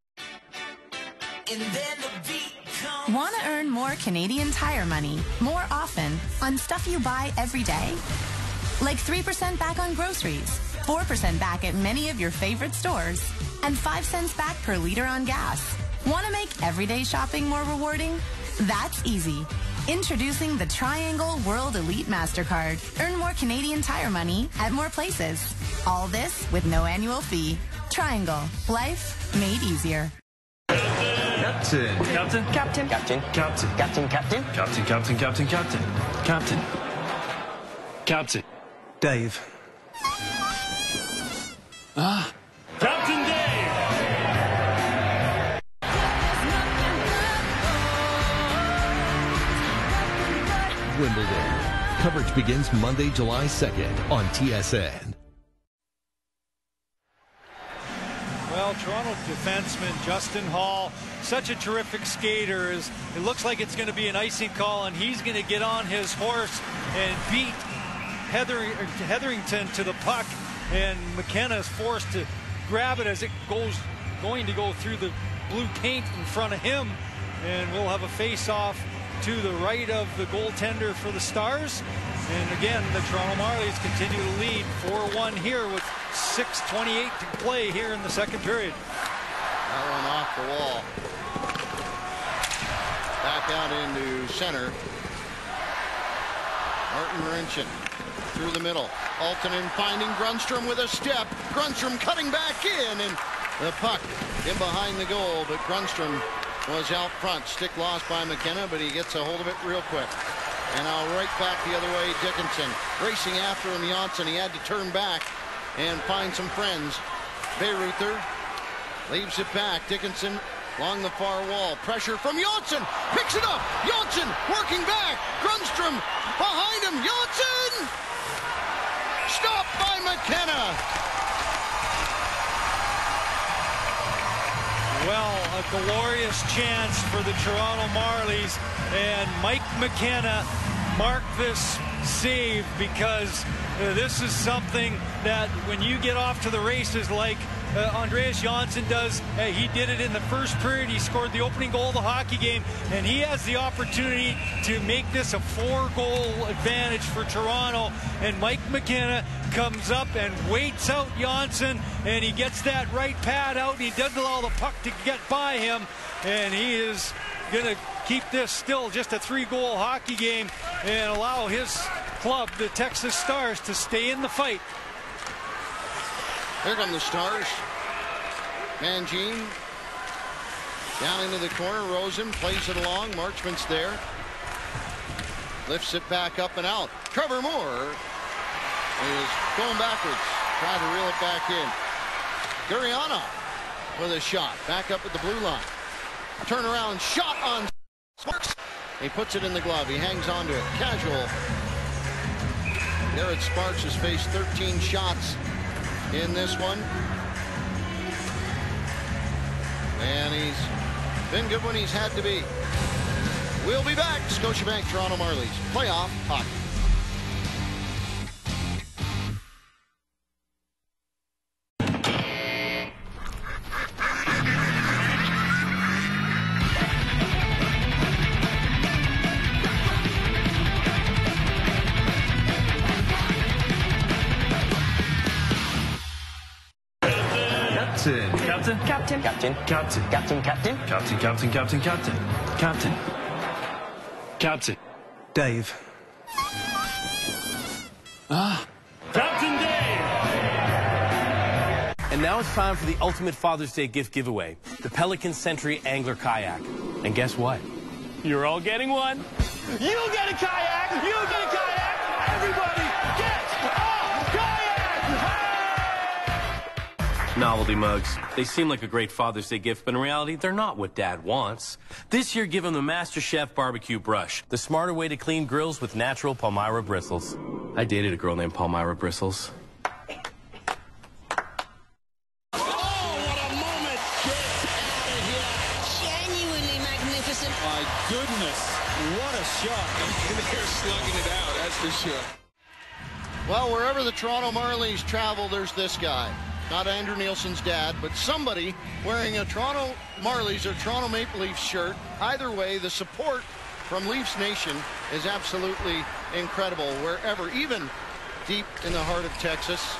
And then the beat comes. Want to earn more Canadian Tire money more often on stuff you buy every day? Like 3% back on groceries 4% back at many of your favorite stores, and 5 cents back per liter on gas. Want to make everyday shopping more rewarding? That's easy. Introducing the Triangle World Elite MasterCard. Earn more Canadian Tire money at more places. All this with no annual fee. Triangle. Life made easier. Captain. Captain. Captain. Captain. Captain. Captain. Captain. Captain. Captain. Captain. Captain. Captain. Captain. Dave. Captain Dave. Wimbledon. Coverage begins Monday, July 2nd on TSN. Well, Toronto defenseman Justin Hall, such a terrific skater. It looks like it's going to be an icing call, and he's going to get on his horse and beat Hetherington to the puck, and McKenna is forced to grab it as it going to go through the blue paint in front of him, and we'll have a face-off to the right of the goaltender for the Stars. And again, the Toronto Marlies continue to lead 4-1 here with 6:28 to play here in the second period. That one off the wall. Back out into center. Martin Marincin through the middle. Altonen finding Grundstrom with a step. Grundstrom cutting back in, and the puck in behind the goal, but Grundstrom was out front. Stick lost by McKenna, but he gets a hold of it real quick. And now right back the other way, Dickinson. Racing after him, Janssen. He had to turn back and find some friends. Bayreuther leaves it back. Dickinson along the far wall. Pressure from Janssen. Picks it up. Janssen working back. Grundstrom behind him. Janssen! Stopped by McKenna. Well, a glorious chance for the Toronto Marlies, and Mike McKenna marked this save, because this is something that when you get off to the races like Andreas Janssen does, he did it in the first period. He scored the opening goal of the hockey game, and he has the opportunity to make this a 4-goal advantage for Toronto. And Mike McKenna comes up and waits out Janssen, and he gets that right pad out, and he doesn't allow the puck to get by him, and he is going to keep this still just a 3-goal hockey game and allow his club, the Texas Stars, to stay in the fight. Here come the Stars. Mangine down into the corner. Rosen plays it along. Marchment's there. Lifts it back up and out. Trevor Moore is going backwards. Trying to reel it back in. Gurianov with a shot. Back up at the blue line. Turnaround shot on Sparks. He puts it in the glove. He hangs on to it. Casual. Garrett Sparks has faced 13 shots in this one, and he's been good when he's had to be. We'll be back. Scotiabank Toronto Marlies playoff hockey. Captain. Captain. Captain. Captain. Captain. Captain. Captain. Captain. Captain. Captain. Captain. Captain. Captain. Dave. Captain Dave. And now it's time for the ultimate Father's Day gift giveaway, the Pelican Century Angler Kayak. And guess what? You're all getting one. You get a kayak. You get a kayak. Everybody gets a kayak. Novelty mugs. They seem like a great Father's Day gift, but in reality, they're not what Dad wants. This year, give him the Master Chef Barbecue Brush, the smarter way to clean grills with natural Palmyra bristles. I dated a girl named Palmyra Bristles. My goodness, what a shot. They're slugging it out, that's for sure. Well, wherever the Toronto Marlies travel, there's this guy. Not Andrew Nielsen's dad, but somebody wearing a Toronto Marlies or Toronto Maple Leafs shirt. Either way, the support from Leafs Nation is absolutely incredible wherever, even deep in the heart of Texas.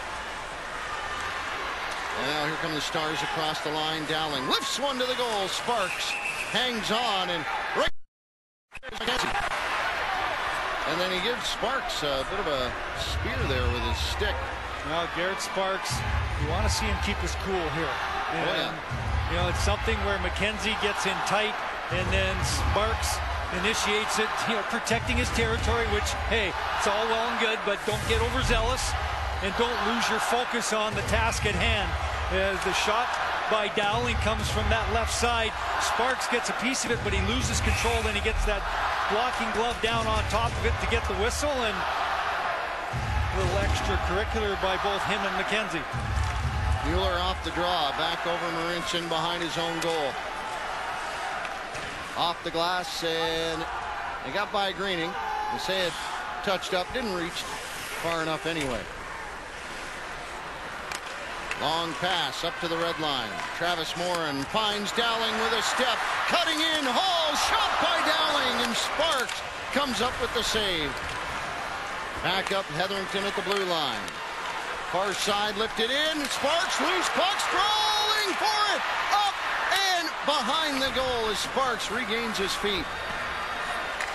And now here come the Stars across the line. Dowling lifts one to the goal. Sparks hangs on and right. And then he gives Sparks a bit of a spear there with his stick. Well, Garrett Sparks, you want to see him keep his cool here. And, you know, it's something where McKenzie gets in tight and then Sparks initiates it, you know, protecting his territory, which, hey, it's all well and good, but don't get overzealous and don't lose your focus on the task at hand. As the shot by Dowling comes from that left side, Sparks gets a piece of it, but he loses control. Then he gets that blocking glove down on top of it to get the whistle, and a little extracurricular by both him and McKenzie. Mueller off the draw, back over Marincin behind his own goal. Off the glass, and they got by Greening. They say it touched up, didn't reach far enough anyway. Long pass up to the red line. Travis Morin finds Dowling with a step. Cutting in, Hall, shot by Dowling, and Sparks comes up with the save. Back up Hetherington at the blue line. Far side lifted in. Sparks loose puck, scrolling for it. Up and behind the goal as Sparks regains his feet.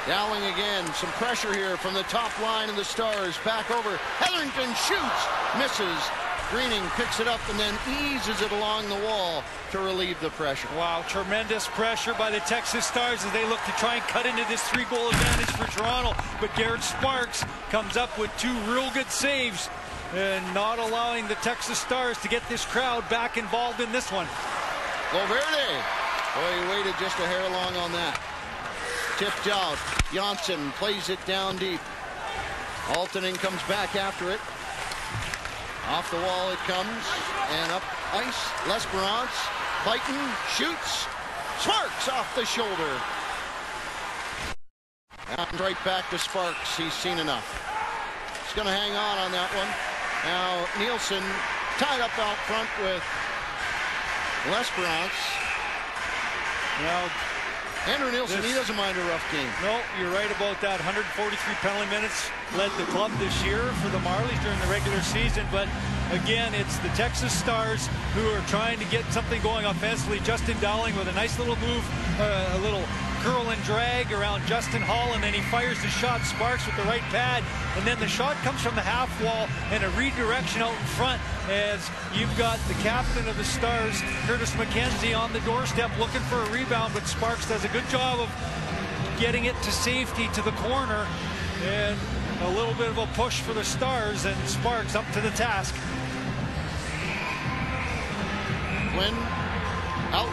Dowling again. Some pressure here from the top line of the Stars. Back over. Hetherington shoots. Misses. Greening picks it up and then eases it along the wall to relieve the pressure. Wow, tremendous pressure by the Texas Stars as they look to try and cut into this 3-goal advantage for Toronto. But Garrett Sparks comes up with 2 real good saves and not allowing the Texas Stars to get this crowd back involved in this one. Loverde. Boy, he waited just a hair long on that. Tipped out. Janssen plays it down deep. Altonen comes back after it. Off the wall it comes, and up ice, L'Esperance, fighting, shoots, Sparks off the shoulder. And right back to Sparks, he's seen enough. He's going to hang on that one. Now Nielsen tied up out front with L'Esperance. Now, Andrew Nielsen, he doesn't mind a rough game. No, you're right about that. 143 penalty minutes led the club this year for the Marlies during the regular season. But again, it's the Texas Stars who are trying to get something going offensively. Justin Dowling with a nice little move, a little curl and drag around Justin Hall, and then he fires the shot. Sparks with the right pad, and then the shot comes from the half wall and a redirection out in front as you've got the captain of the Stars, Curtis McKenzie, on the doorstep looking for a rebound, but Sparks does a good job of getting it to safety to the corner, and a little bit of a push for the Stars, and Sparks up to the task. Quinn out.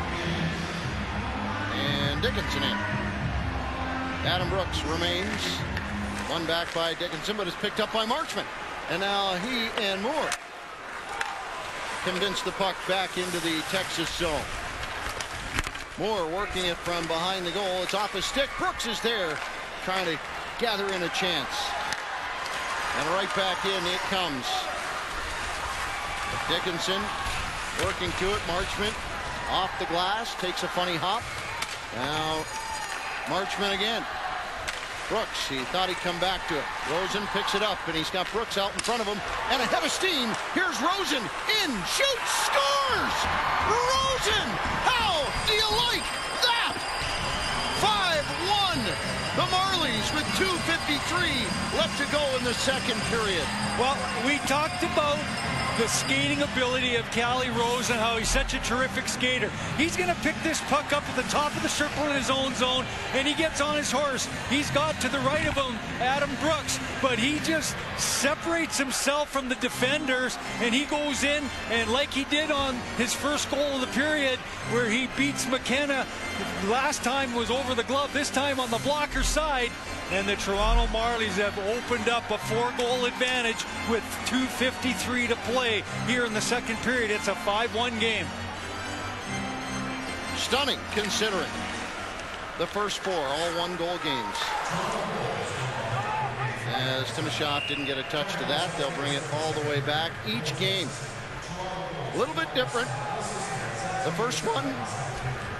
And Dickinson in. Adam Brooks remains. One back by Dickinson, but is picked up by Marchment. And now he and Moore convince the puck back into the Texas zone. Moore working it from behind the goal. It's off his stick. Brooks is there trying to gather in a chance. And right back in it comes. Dickinson working to it. Marchment off the glass. Takes a funny hop. Now Marchment again. Brooks, he thought he'd come back to it. Rosen picks it up, and he's got Brooks out in front of him. And a head of steam. Here's Rosen. In, shoots, scores! Rosen! How do you like that? 5-1. The Marlies with 2:53 left to go in the second period. Well, we talked about the skating ability of Callie Rosen, how he's such a terrific skater. He's going to pick this puck up at the top of the circle in his own zone, and he gets on his horse. He's got to the right of him Adam Brooks, but he just separates himself from the defenders, and he goes in, and like he did on his first goal of the period, where he beats McKenna. Last time was over the glove, this time on the blocker side, and the Toronto Marlies have opened up a 4-goal advantage with 2:53 to play here in the second period. It's a 5-1 game. Stunning, considering the first 4 all 1-goal games. As Timashov didn't get a touch to that, they'll bring it all the way back. Each game a little bit different. The first one,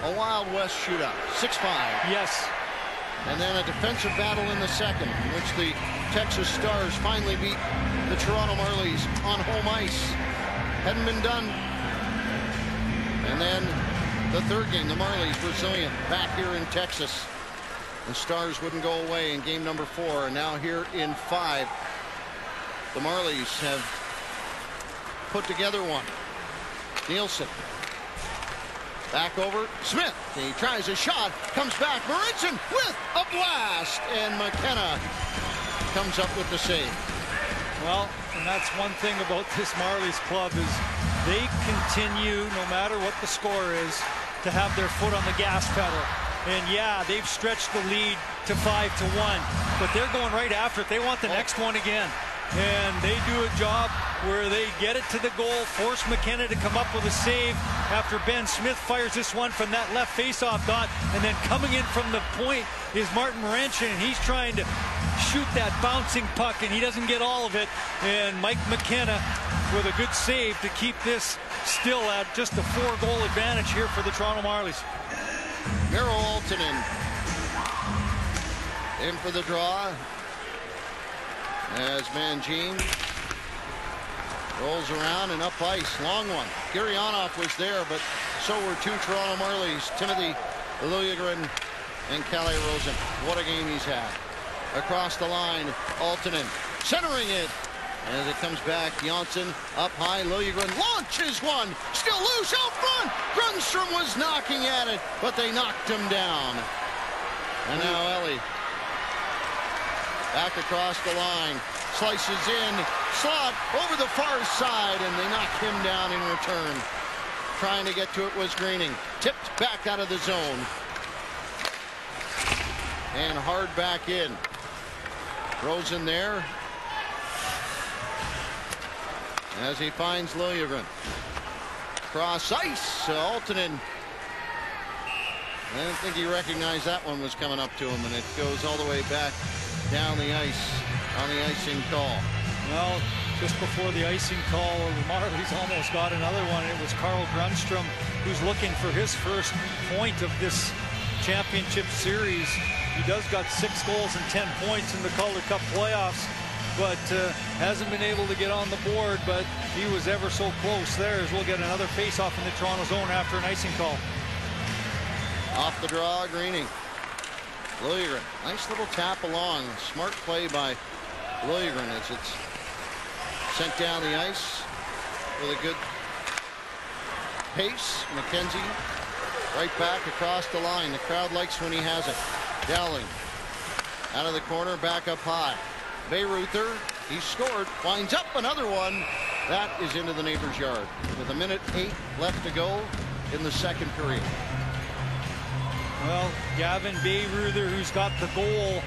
a Wild West shootout, 6-5. Yes. And then a defensive battle in the second, in which the Texas Stars finally beat the Toronto Marlies on home ice. Hadn't been done then the third game, the Marlies resilient back here in Texas. The Stars wouldn't go away in game number 4, and now here in 5. The Marlies have put together one. Nielsen. Back over. Smith. He tries a shot. Comes back. Marincin with a blast. And McKenna comes up with the save. Well, and that's one thing about this Marlies club is they continue, no matter what the score is, to have their foot on the gas pedal. And yeah, they've stretched the lead to 5-1, but they're going right after it. They want the next one again. And they do a job where they get it to the goal, force McKenna to come up with a save after Ben Smith fires this one from that left faceoff dot. And then coming in from the point is Martin Marincin, and he's trying to shoot that bouncing puck, and he doesn't get all of it. And Mike McKenna with a good save to keep this still at just a 4-goal advantage here for the Toronto Marlies. Miro Aaltonen in for the draw as Mangine rolls around and up ice. Long one. Gurianov was there, but so were 2 Toronto Marlies, Timothy Liljegren and Kalle Rosen. What a game he's had. Across the line, Aaltonen centering it. As it comes back, Janssen up high. Liljegren launches one. Still loose out front. Grundstrom was knocking at it, but they knocked him down. And now Ellie back across the line. Slices in. Slot over the far side, and they knock him down in return. Trying to get to it was Greening. Tipped back out of the zone. And hard back in. Rosen there. As he finds Liljegren. Cross ice. Aaltonen. I didn't think he recognized that one was coming up to him, and it goes all the way back down the ice on the icing call. Well, just before the icing call, the Marlies almost got another one. It was Carl Grundstrom who's looking for his first point of this championship series. He does got 6 goals and 10 points in the Calder Cup playoffs, but hasn't been able to get on the board, but he was ever so close there, as we'll get another face-off in the Toronto zone after an icing call. Off the draw, Greening. Liljegren, nice little tap along. Smart play by Liljegren as it's sent down the ice with a good pace. McKenzie right back across the line. The crowd likes when he has it. Dowling out of the corner, back up high. Bayreuther, he scored, winds up another one. That is into the neighbor's yard with 1:08 left to go in the second period. Well, Gavin Bayreuther, who's got the goal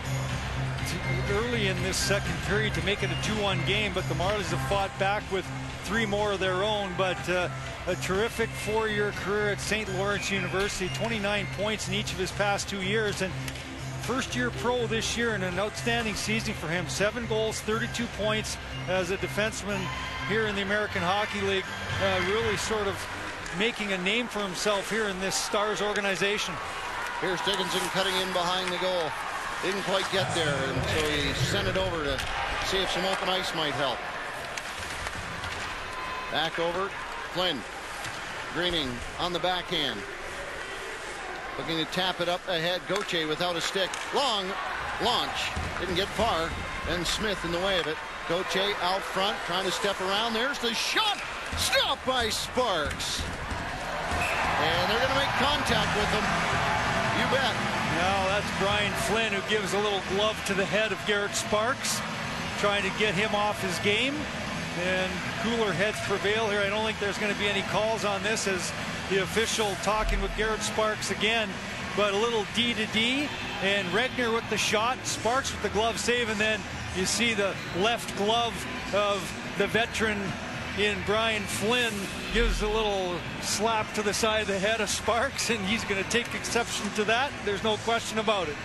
early in this second period to make it a 2-1 game, but the Marlies have fought back with 3 more of their own. But a terrific 4-year career at St. Lawrence University, 29 points in each of his past 2 years, and first-year pro this year, and an outstanding season for him. 7 goals, 32 points as a defenseman here in the American Hockey League, really sort of making a name for himself here in this Stars organization. Here's Dickinson cutting in behind the goal. Didn't quite get there, and so he sent it over to see if some open ice might help. Back over, Flynn. Greening on the backhand. Looking to tap it up ahead. Gauthier without a stick. Long launch. Didn't get far. And Smith in the way of it. Gauthier out front, trying to step around. There's the shot. Stopped by Sparks. And they're going to make contact with him. You bet. Now that's Brian Flynn, who gives a little glove to the head of Garrett Sparks, trying to get him off his game. And cooler heads prevail here. I don't think there's going to be any calls on this, as the official talking with Garrett Sparks again. But a little D to D, and Regner with the shot, Sparks with the glove save, and then you see the left glove of the veteran in Brian Flynn gives a little slap to the side of the head of Sparks, and he's going to take exception to that. There's no question about it.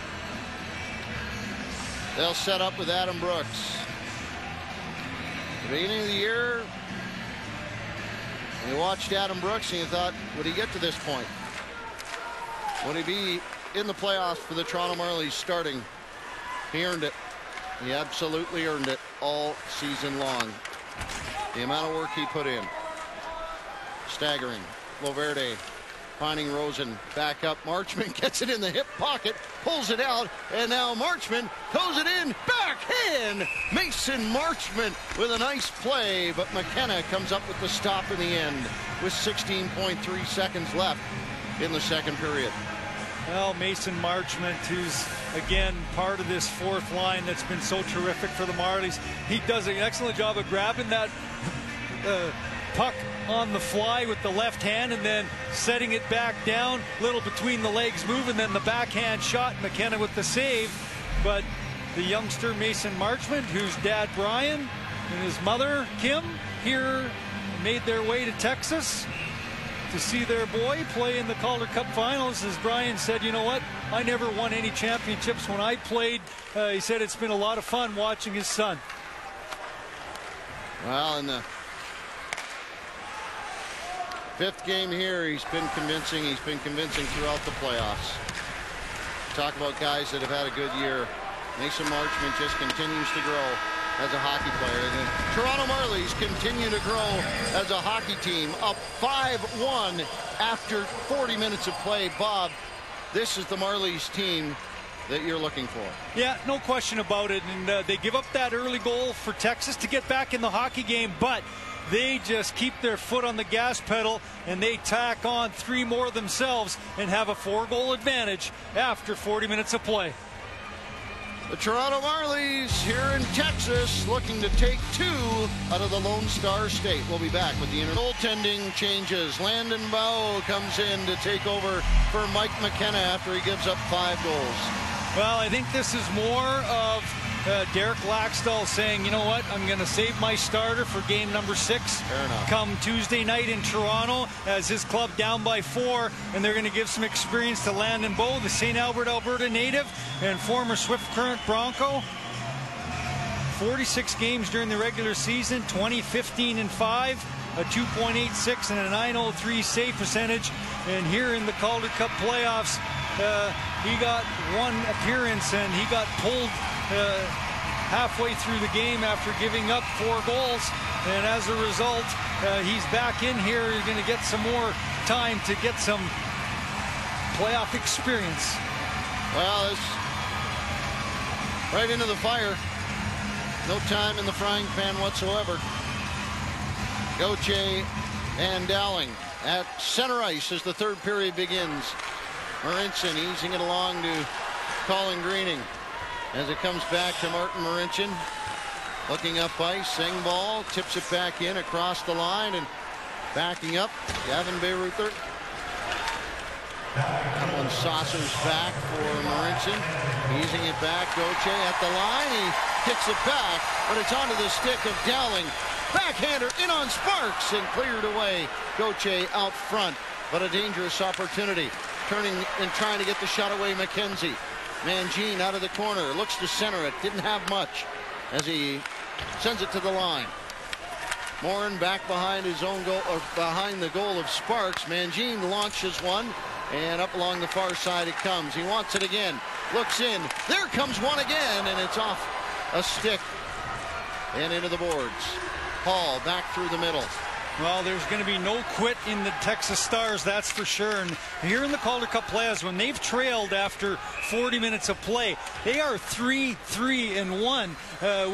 They'll set up with Adam Brooks. At the beginning of the year, you watched Adam Brooks and you thought, would he get to this point? Would he be in the playoffs for the Toronto Marlies starting? He earned it. He absolutely earned it all season long. The amount of work he put in. Staggering. Loverde finding Rosen back up. Marchment gets it in the hip pocket, pulls it out, and now Marchment throws it in, backhand. Mason Marchment with a nice play, but McKenna comes up with the stop in the end with 16.3 seconds left in the second period. Well, Mason Marchment, who's again part of this fourth line that's been so terrific for the Marlies. He does an excellent job of grabbing that puck on the fly with the left hand and then setting it back down, little between the legs move, and then the backhand shot. McKenna with the save. But the youngster Mason Marchment, whose dad Brian and his mother Kim here made their way to Texas to see their boy play in the Calder Cup finals. As Brian said, you know what, I never won any championships when I played. He said it's been a lot of fun watching his son. Well, in the fifth game here, he's been convincing. He's been convincing throughout the playoffs. Talk about guys that have had a good year. Mason Marchment just continues to grow as a hockey player. And the Toronto Marlies continue to grow as a hockey team, up 5-1 after 40 minutes of play. Bob, this is the Marlies team that you're looking for. Yeah, no question about it. And they give up that early goal for Texas to get back in the hockey game, but they just keep their foot on the gas pedal and they tack on 3 more themselves and have a 4-goal advantage after 40 minutes of play. The Toronto Marlies here in Texas looking to take 2 out of the Lone Star State. We'll be back with the goaltending changes. Landon Bow comes in to take over for Mike McKenna after he gives up 5 goals. Well, I think this is more of Derek Laxdal saying, you know what, I'm going to save my starter for game number 6 come Tuesday night in Toronto as his club down by 4, and they're going to give some experience to Landon Bow, the St. Albert, Alberta native and former Swift Current Bronco. 46 games during the regular season, 20-15-5, a 2.86 and a 903 save percentage. And here in the Calder Cup playoffs, he got 1 appearance and he got pulled halfway through the game after giving up 4 goals, and as a result he's back in here. He's going to get some more time to get some playoff experience. Well, it's right into the fire. No time in the frying pan whatsoever. Gauthier and Dowling at center ice as the third period begins. Marincin easing it along to Colin Greening. As it comes back to Martin Marincin, looking up ice, Engvall tips it back in across the line and backing up. Gavin Bayreuther. That one saucers back for Marincin, easing it back. Gauthier at the line, he kicks it back, but it's onto the stick of Dowling. Backhander in on Sparks and cleared away. Gauthier out front, but a dangerous opportunity. Turning and trying to get the shot away, McKenzie. Mangine out of the corner, looks to center it, didn't have much as he sends it to the line. Morin back behind his own goal, or behind the goal of Sparks. Mangine launches one, and up along the far side it comes. He wants it again, looks in, there comes one again, and it's off a stick and into the boards. Hall back through the middle. Well, there's going to be no quit in the Texas Stars, that's for sure. And here in the Calder Cup playoffs, when they've trailed after 40 minutes of play, they are 3-3-1,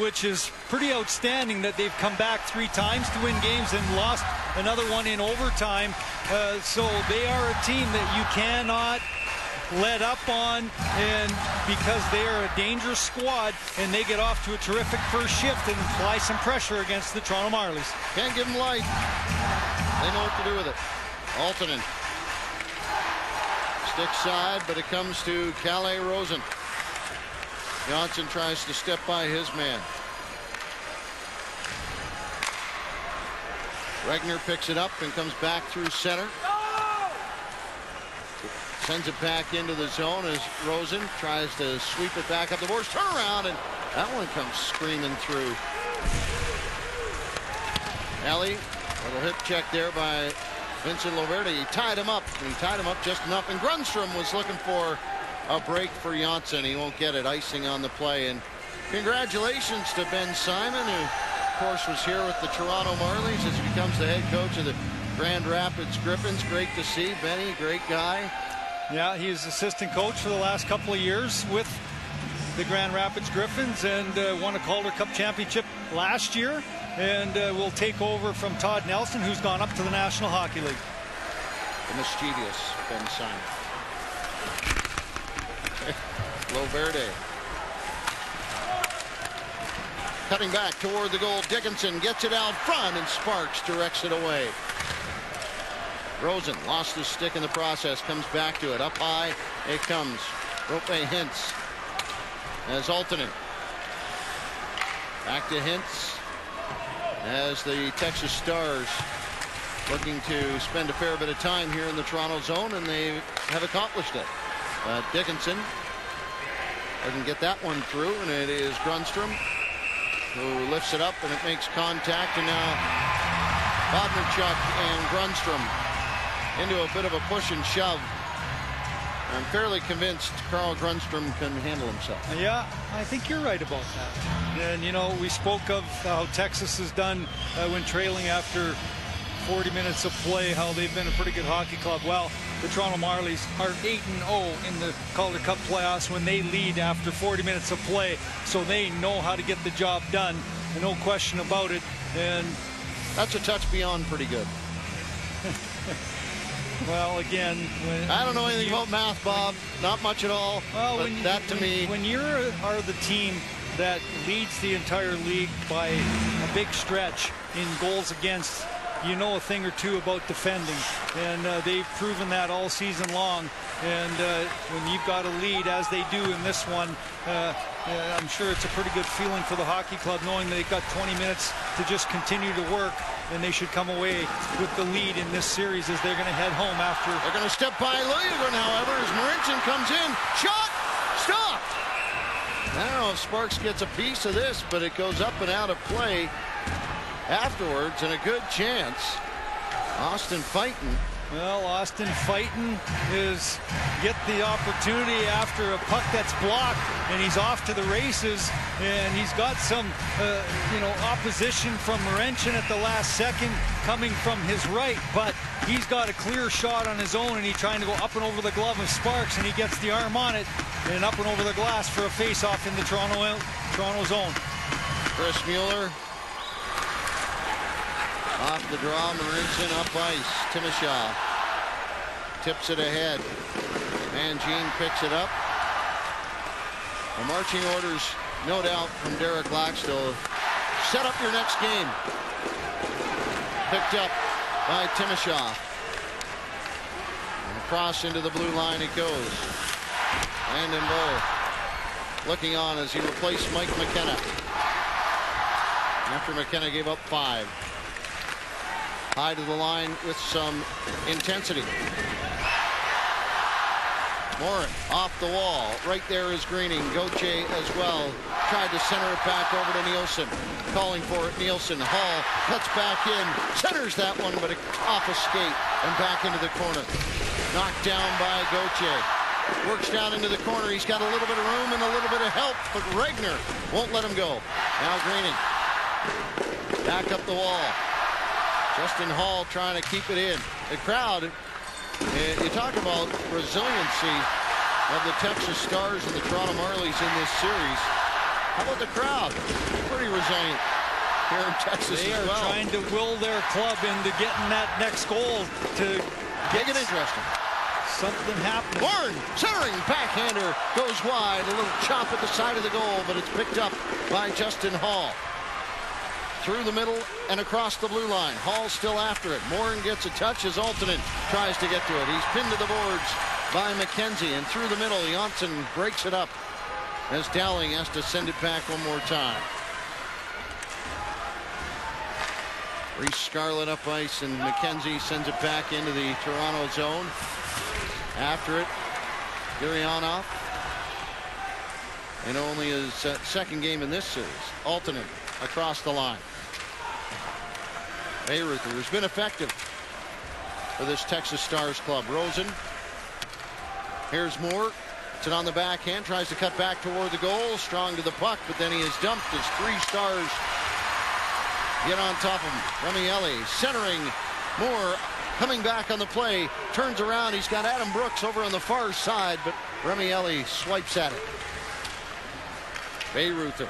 which is pretty outstanding that they've come back 3 times to win games and lost another one in overtime. So they are a team that you cannot let up on, and because they are a dangerous squad and they get off to a terrific first shift and apply some pressure against the Toronto Marlies. Can't give them light. They know what to do with it. Altonen. Stick side, but it comes to Calle Rosen. Johnson tries to step by his man. Regner picks it up and comes back through center. Sends it back into the zone as Rosen tries to sweep it back up the boards. Turn around, and that one comes screaming through. Ellie, little hip check there by Vincent Loverdi. He tied him up, and he tied him up just enough. And Grundstrom was looking for a break for Janssen. He won't get it. Icing on the play. And congratulations to Ben Simon, who, of course, was here with the Toronto Marlies as he becomes the head coach of the Grand Rapids Griffins, great to see. Benny, great guy. Yeah, he's assistant coach for the last couple of years with the Grand Rapids Griffins and won a Calder Cup championship last year, and will take over from Todd Nelson, who's gone up to the National Hockey League. The mischievous Ben Simon. Lo Verde. Cutting back toward the goal. Dickinson gets it out front, and Sparks directs it away. Rosen lost his stick in the process, comes back to it. Up high, it comes. Rope Hintz as alternate. Back to Hintz as the Texas Stars looking to spend a fair bit of time here in the Toronto zone, and they have accomplished it. Dickinson doesn't get that one through, and it is Grundstrom who lifts it up, and it makes contact, and now Bodnarchuk and Grundstrom into a bit of a push and shove. I'm fairly convinced Carl Grundstrom can handle himself. Yeah, I think you're right about that. And, you know, we spoke of how Texas has done when trailing after 40 minutes of play, how they've been a pretty good hockey club. Well, the Toronto Marlies are 8-0 in the Calder Cup playoffs when they lead after 40 minutes of play. So they know how to get the job done, no question about it. And that's a touch beyond pretty good. Well, again, I don't know anything about math, Bob. Not much at all. Well, to me, when you are the team that leads the entire league by a big stretch in goals against, you know a thing or two about defending, and they've proven that all season long. And when you've got a lead, as they do in this one, I'm sure it's a pretty good feeling for the hockey club, knowing they've got 20 minutes to just continue to work, and they should come away with the lead in this series as they're going to head home after. They're going to step by Liljegren, however, as Marincin comes in. Shot! Stopped! I don't know if Sparks gets a piece of this, but it goes up and out of play afterwards, and a good chance. Austin Fighton. Well, Austin Fighton is get the opportunity after a puck that's blocked, and he's off to the races, and he's got some opposition from Marincin at the last second coming from his right, but he's got a clear shot on his own, and he's trying to go up and over the glove of Sparks, and he gets the arm on it and up and over the glass for a face-off in the Toronto zone. Chris Mueller off the draw. Marincin up ice. Timoshaw tips it ahead. Mangine picks it up. The marching orders, no doubt, from Derek Laxdell. Set up your next game. Picked up by Timoshaw. And across into the blue line it goes. Landon Bowe looking on as he replaced Mike McKenna after McKenna gave up 5. High to the line with some intensity. Morin off the wall. Right there is Greening. Gauthier as well. Tried to center it back over to Nielsen. Calling for it, Nielsen. Hall cuts back in. Centers that one, but off a skate and back into the corner. Knocked down by Gauthier. Works down into the corner. He's got a little bit of room and a little bit of help, but Regner won't let him go. Now Greening. Back up the wall. Justin Hall trying to keep it in. The crowd, you talk about resiliency of the Texas Stars and the Toronto Marlies in this series. How about the crowd? Pretty resilient here in Texas They as are well. trying to will their club into getting that next goal to Make it interesting. Something happening. Warren, centering backhander, goes wide. A little chop at the side of the goal, but it's picked up by Justin Hall. Through the middle and across the blue line. Hall still after it. Morin gets a touch as Altonen tries to get to it. He's pinned to the boards by McKenzie, and through the middle, Janssen breaks it up as Dowling has to send it back one more time. Reese Scarlett up ice, and McKenzie sends it back into the Toronto zone. After it, Gurianov. And only his second game in this series. Altonen across the line. Bayreuther has been effective for this Texas Stars club. Rosen. Here's Moore. It's it on the backhand. Tries to cut back toward the goal. Strong to the puck, but then he is dumped as 3 Stars get on top of him. Remieli centering Moore coming back on the play, turns around. He's got Adam Brooks over on the far side, but Remi Elie swipes at it. Bayreuther.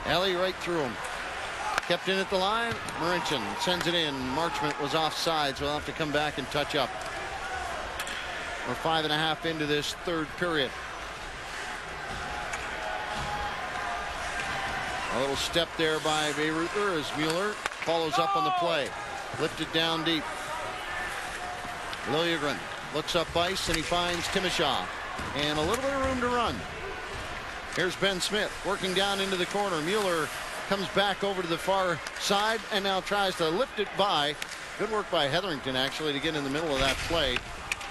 Elie right through him. Kept in at the line. Marincin sends it in. Marchment was offside, so he'll have to come back and touch up. We're 5.5 into this third period. A little step there by Bayreuther as Mueller follows up on the play. Lifted down deep. Liljegren looks up ice and he finds Timashov. And a little bit of room to run. Here's Ben Smith working down into the corner. Mueller comes back over to the far side and now tries to lift it by. Good work by Hetherington actually to get in the middle of that play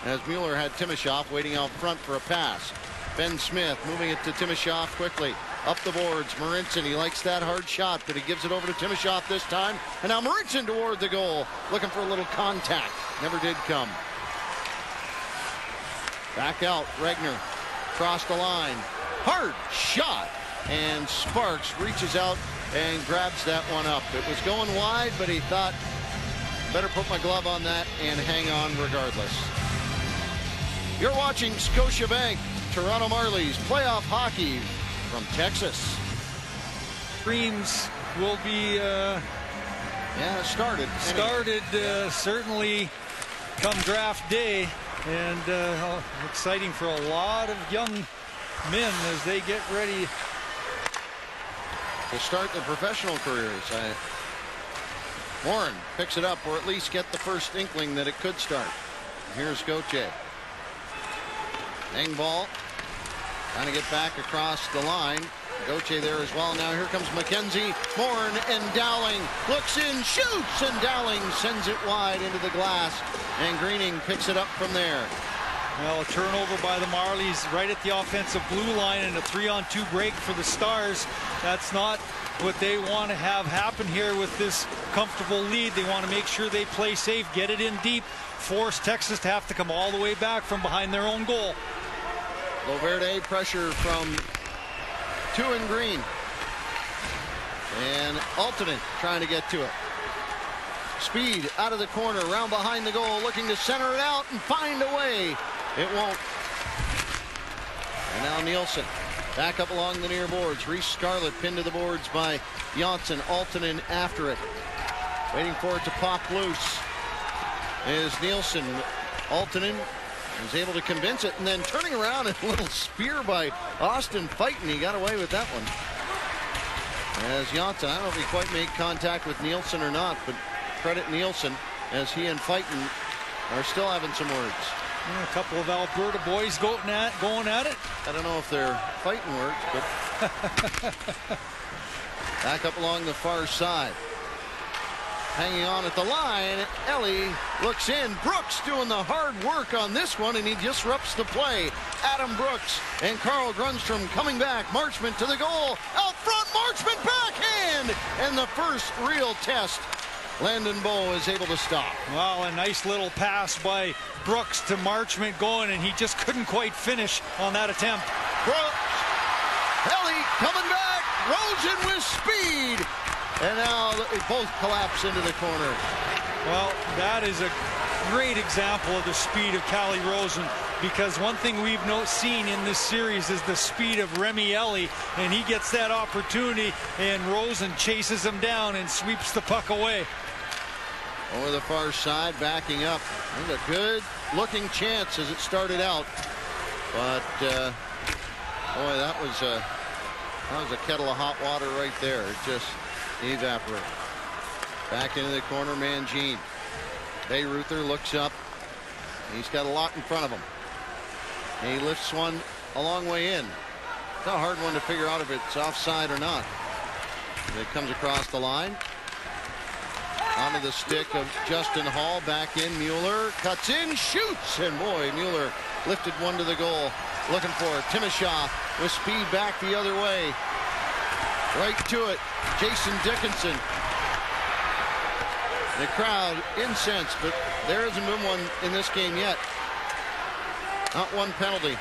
as Mueller had Timashov waiting out front for a pass. Ben Smith moving it to Timashov quickly. Up the boards. Marincin, he likes that hard shot, but he gives it over to Timashov this time. And now Marincin toward the goal, looking for a little contact. Never did come. Back out. Regner cross the line. Hard shot. And Sparks reaches out and grabs that one up. It was going wide, but he thought, better put my glove on that and hang on regardless. You're watching Scotiabank Toronto Marlies playoff hockey from Texas. Dreams will be started certainly come draft day, and exciting for a lot of young men as they get ready to start their professional careers. Warren picks it up, or at least get the first inkling that it could start. Here's Gauthier. Engvall trying to get back across the line. Gauthier there as well. Now here comes McKenzie. Morin and Dowling looks in, shoots, and Dowling sends it wide into the glass. And Greening picks it up from there. Well, a turnover by the Marlies right at the offensive blue line and a 3-on-2 break for the Stars. That's not what they want to have happen here with this comfortable lead. They want to make sure they play safe, get it in deep, force Texas to have to come all the way back from behind their own goal. Loverde pressure from two and Green. And Altonen trying to get to it. Speed out of the corner, around behind the goal, looking to center it out and find a way. It won't. And now Nielsen back up along the near boards. Reese Scarlett pinned to the boards by Janssen. Altonen after it. Waiting for it to pop loose is Nielsen. Altonen was able to convince it, and then turning around and a little spear by Austin Fighton. He got away with that one. As Janssen, I don't know if he quite made contact with Nielsen or not, but credit Nielsen as he and Fighton are still having some words. A couple of Alberta boys going at it. I don't know if their fighting works, but back up along the far side. Hanging on at the line, Elie looks in. Brooks doing the hard work on this one, and he disrupts the play. Adam Brooks and Carl Grundstrom coming back. Marchment to the goal. Out front, Marchment backhand! And the first real test Landon Bowe is able to stop. Wow, a nice little pass by Brooks to Marchment going, and he just couldn't quite finish on that attempt. Brooks, Elie coming back, Rosen with speed, and now they both collapse into the corner. Well, that is a great example of the speed of Calle Rosen, because one thing we've seen in this series is the speed of Remi Elie, and he gets that opportunity, and Rosen chases him down and sweeps the puck away. Over the far side, backing up. There's a good looking chance as it started out, but boy, that was a kettle of hot water right there. It just evaporated. Back into the corner, Mangine. Bayreuther looks up. He's got a lot in front of him. He lifts one a long way in. It's a hard one to figure out if it's offside or not. It comes across the line. Onto the stick of Justin Hall. Back in. Mueller cuts in, shoots, and boy, Mueller lifted one to the goal. Looking for it. Timashov with speed back the other way. Right to it. Jason Dickinson. The crowd incensed, but there hasn't been one in this game yet. Not one penalty.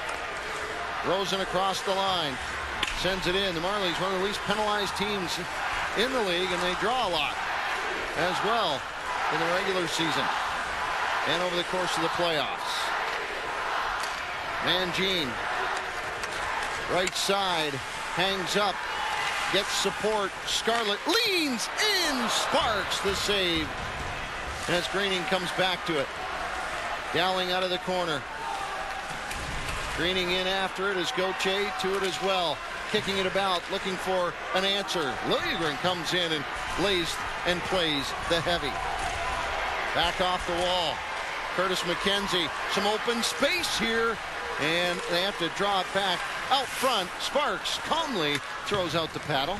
Rosen across the line. Sends it in. The Marlies, one of the least penalized teams in the league, and they draw a lot as well. in the regular season and over the course of the playoffs. Mangine, right side, hangs up, gets support. Scarlett leans in. Sparks the save as Greening comes back to it. Dowling out of the corner. Greening in after it as Gauthier to it as well. Kicking it about, looking for an answer. Liljegren comes in and lays and plays the heavy. Back off the wall. Curtis McKenzie, some open space here, and they have to draw it back out front. Sparks calmly throws out the paddle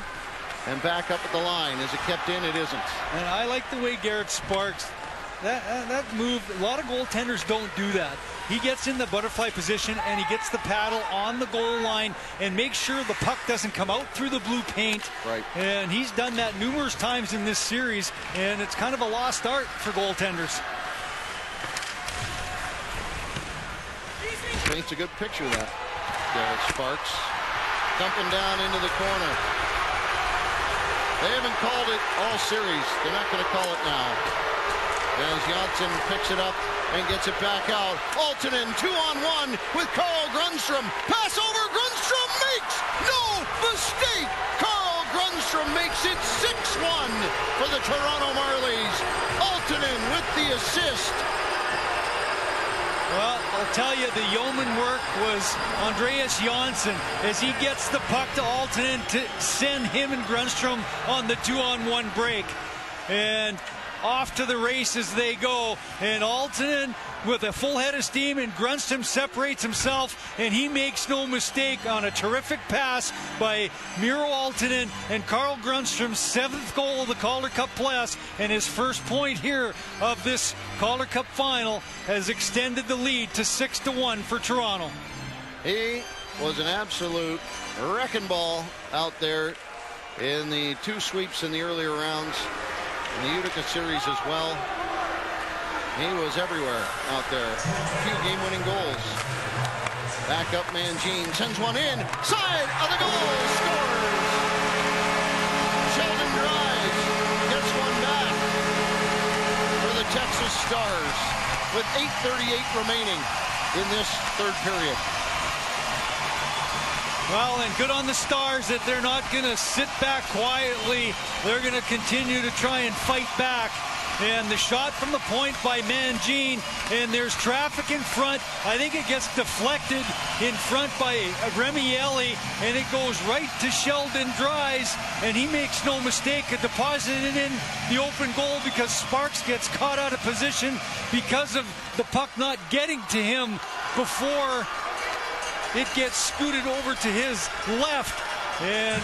and back up at the line. Is it kept in? It isn't. And I like the way Garrett Sparks, that move, a lot of goaltenders don't do that. He gets in the butterfly position and he gets the paddle on the goal line and makes sure the puck doesn't come out through the blue paint. Right. And he's done that numerous times in this series, and it's kind of a lost art for goaltenders. Paints a good picture of that. Garrett Sparks dumping down into the corner. They haven't called it all series. They're not going to call it now. As Janssen picks it up and gets it back out. Aaltonen 2-on-1 with Carl Grundstrom. Pass over. Grundstrom makes no mistake. Carl Grundstrom makes it 6-1 for the Toronto Marlies. Aaltonen with the assist. Well, I'll tell you, the yeoman work was Andreas Janssen as he gets the puck to Aaltonen to send him and Grundstrom on the 2-on-1 break. And off to the races they go, and Aaltonen with a full head of steam, and Grundstrom separates himself, and he makes no mistake on a terrific pass by Miro Aaltonen, and Carl Grundstrom's 7th goal of the Calder Cup playoffs, and his first point here of this Calder Cup final has extended the lead to 6-1 for Toronto. He was an absolute wrecking ball out there in the 2 sweeps in the earlier rounds. In the Utica series as well. He was everywhere out there. A few game-winning goals. Back up Mangine, sends one in. Side of the goal, scores! Sheldon drives, gets one back for the Texas Stars with 8:38 remaining in this third period. Well, and good on the Stars that they're not going to sit back quietly. They're going to continue to try and fight back. And the shot from the point by Mangine, and there's traffic in front. I think it gets deflected in front by Remieli, and it goes right to Sheldon Dries, and he makes no mistake at depositing it in the open goal because Sparks gets caught out of position because of the puck not getting to him before it gets scooted over to his left, and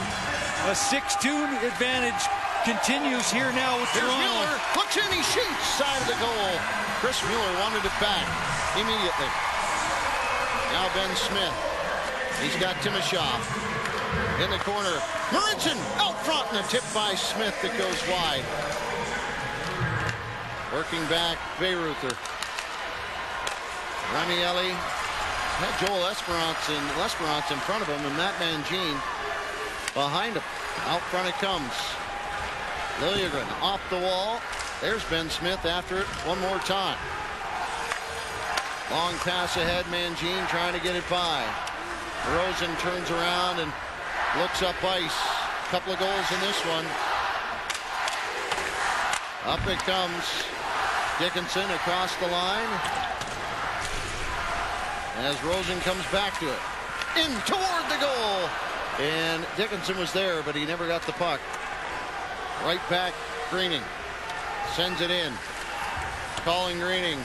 a 6-2 advantage continues here now with Toronto. Mueller looks in, he shoots side of the goal. Chris Mueller wanted it back immediately. Now Ben Smith. He's got Timashov in the corner. Marincin out front, and a tip by Smith that goes wide. Working back, Bayreuther. Ramielli had Joel Lesperance in front of him, and Matt Mangine behind him. Out front it comes. Liljegren off the wall. There's Ben Smith after it one more time. Long pass ahead, Mangine trying to get it by. Rosen turns around and looks up ice. A couple of goals in this one. Up it comes. Dickinson across the line. As Rosen comes back to it. In toward the goal. And Dickinson was there, but he never got the puck. Right back, Greening. Sends it in. Calling Greening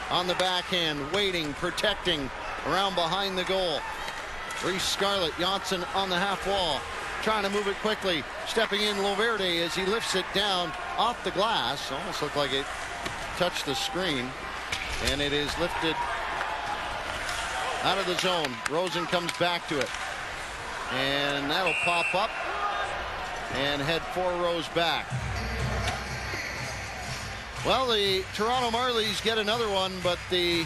on the backhand. Waiting, protecting. Around behind the goal. Reese Scarlett, Janssen on the half wall. Trying to move it quickly. Stepping in Loverde as he lifts it down off the glass. Almost looked like it touched the screen. And it is lifted out of the zone. Rosen comes back to it. And that'll pop up and head 4 rows back. Well, the Toronto Marlies get another one, but the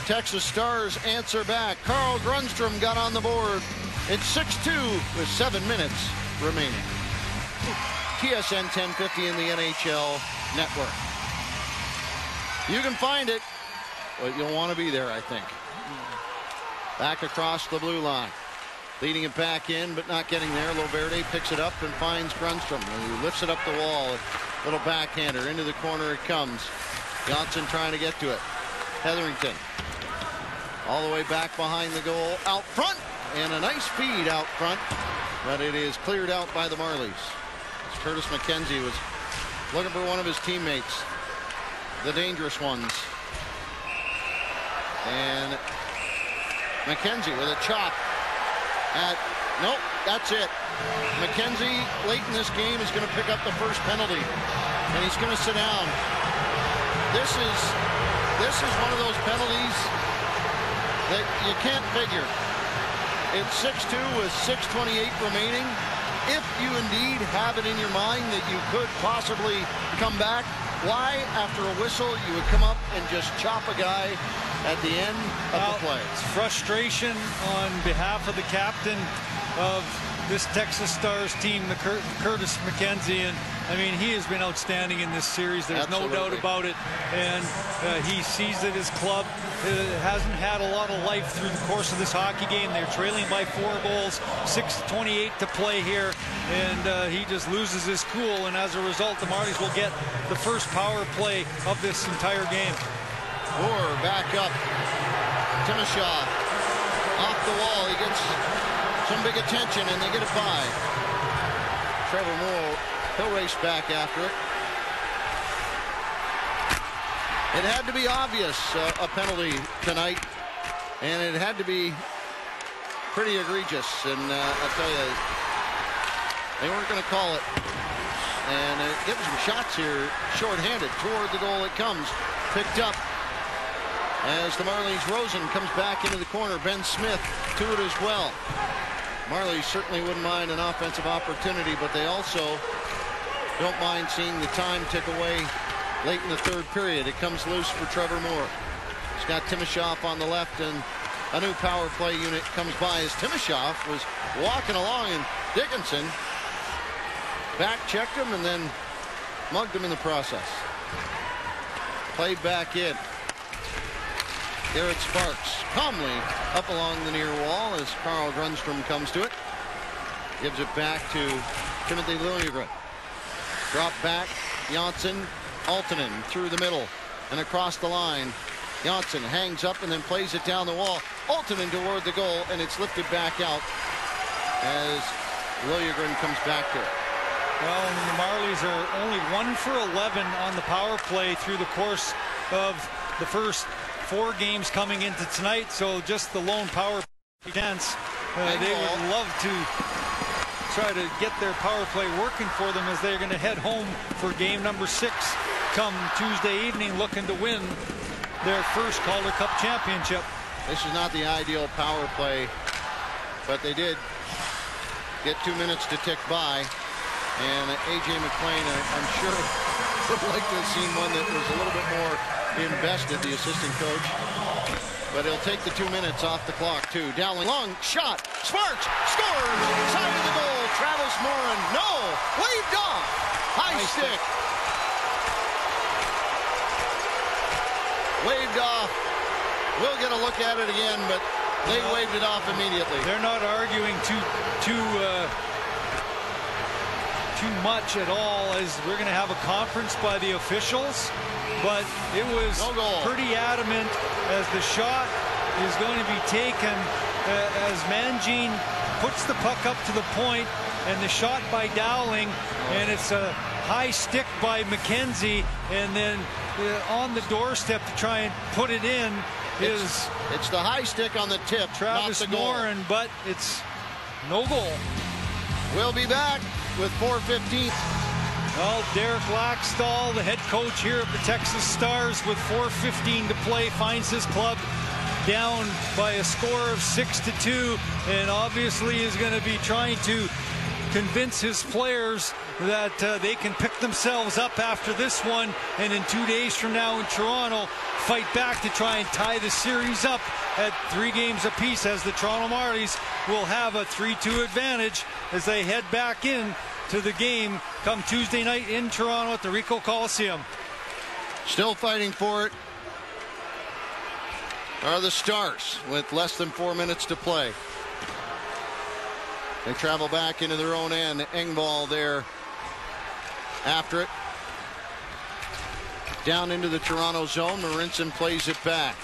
Texas Stars answer back. Carl Grundstrom got on the board. It's 6-2 with 7 minutes remaining. TSN 1050 in the NHL network. You can find it, but you'll want to be there, I think. Back across the blue line. Leading it back in, but not getting there. Loverde picks it up and finds Grundstrom, who lifts it up the wall. Little backhander. Into the corner it comes. Johnson trying to get to it. Hetherington. All the way back behind the goal. Out front. And a nice feed out front. But it is cleared out by the Marlies. As Curtis McKenzie was looking for one of his teammates. The dangerous ones. And McKenzie with a chop. Nope, that's it. McKenzie late in this game is going to pick up the first penalty, and he's going to sit down. This is one of those penalties that you can't figure. It's 6-2 with 6:28 remaining. If you indeed have it in your mind that you could possibly come back, why, after a whistle, you would come up and just chop a guy at the end of the play? It's frustration on behalf of the captain of this Texas Stars team, Curtis McKenzie, and I mean, he has been outstanding in this series. There's no doubt about it, and he sees that his club hasn't had a lot of life through the course of this hockey game. They're trailing by 4 goals, 6:28 to play here, and he just loses his cool, and as a result, the Marlies will get the first power play of this entire game. Moore back up. Timoshaw off the wall. He gets some big attention, and they get it by. Trevor Moore, he'll race back after it. It had to be obvious, a penalty tonight, and it had to be pretty egregious. And I'll tell you, they weren't going to call it. And getting some shots here, shorthanded. Toward the goal it comes. Picked up as the Marlies' Rosen comes back into the corner. Ben Smith to it as well. Marlies certainly wouldn't mind an offensive opportunity, but they also don't mind seeing the time tick away late in the third period. It comes loose for Trevor Moore. He's got Timoshoff on the left, and a new power play unit comes by as Timoshoff was walking along, and Dickinson back-checked him and then mugged him in the process. Played back in. Garrett Sparks calmly up along the near wall as Carl Grundstrom comes to it. Gives it back to Timothy Liljegren. Drop back, Janssen, Altonen through the middle and across the line. Janssen hangs up and then plays it down the wall. Altonen toward the goal, and it's lifted back out as Liljegren comes back to it. Well, the Marlies are only 1 for 11 on the power play through the course of the first 4 games coming into tonight, so just the lone power play chance. They would love to try to get their power play working for them as they're going to head home for game number 6 come Tuesday evening, looking to win their first Calder Cup championship. This is not the ideal power play, but they did get 2 minutes to tick by. And A.J. McLean, I'm sure, would like to have seen one that was a little bit more invested, the assistant coach. But he'll take the 2 minutes off the clock, too. Dowling, long shot. Sparks scores! Side of the goal. Travis Morin, no! Waved off! High stick. Waved off. We'll get a look at it again, but they waved it off immediately. They're not arguing too much at all, as we're going to have a conference by the officials, but it was pretty adamant as the shot is going to be taken as Mangine puts the puck up to the point, and the shot by Dowling, and it's a high stick by McKenzie, and then on the doorstep to try and put it in is it's the high stick on the tip, Travis not the goal. Morin, but it's no goal. We'll be back with 4:15. Well, Derek Laxdal, the head coach here of the Texas Stars, with 4:15 to play, finds his club down by a score of 6-2, and obviously is going to be trying to convince his players that they can pick themselves up after this one, and in 2 days from now in Toronto, fight back to try and tie the series up at 3 games apiece, as the Toronto Marlies will have a 3-2 advantage as they head back in to the game come Tuesday night in Toronto at the Ricoh Coliseum. Still fighting for it are the Stars with less than 4 minutes to play. They travel back into their own end. Engvall there after it. Down into the Toronto zone. Marincin plays it back.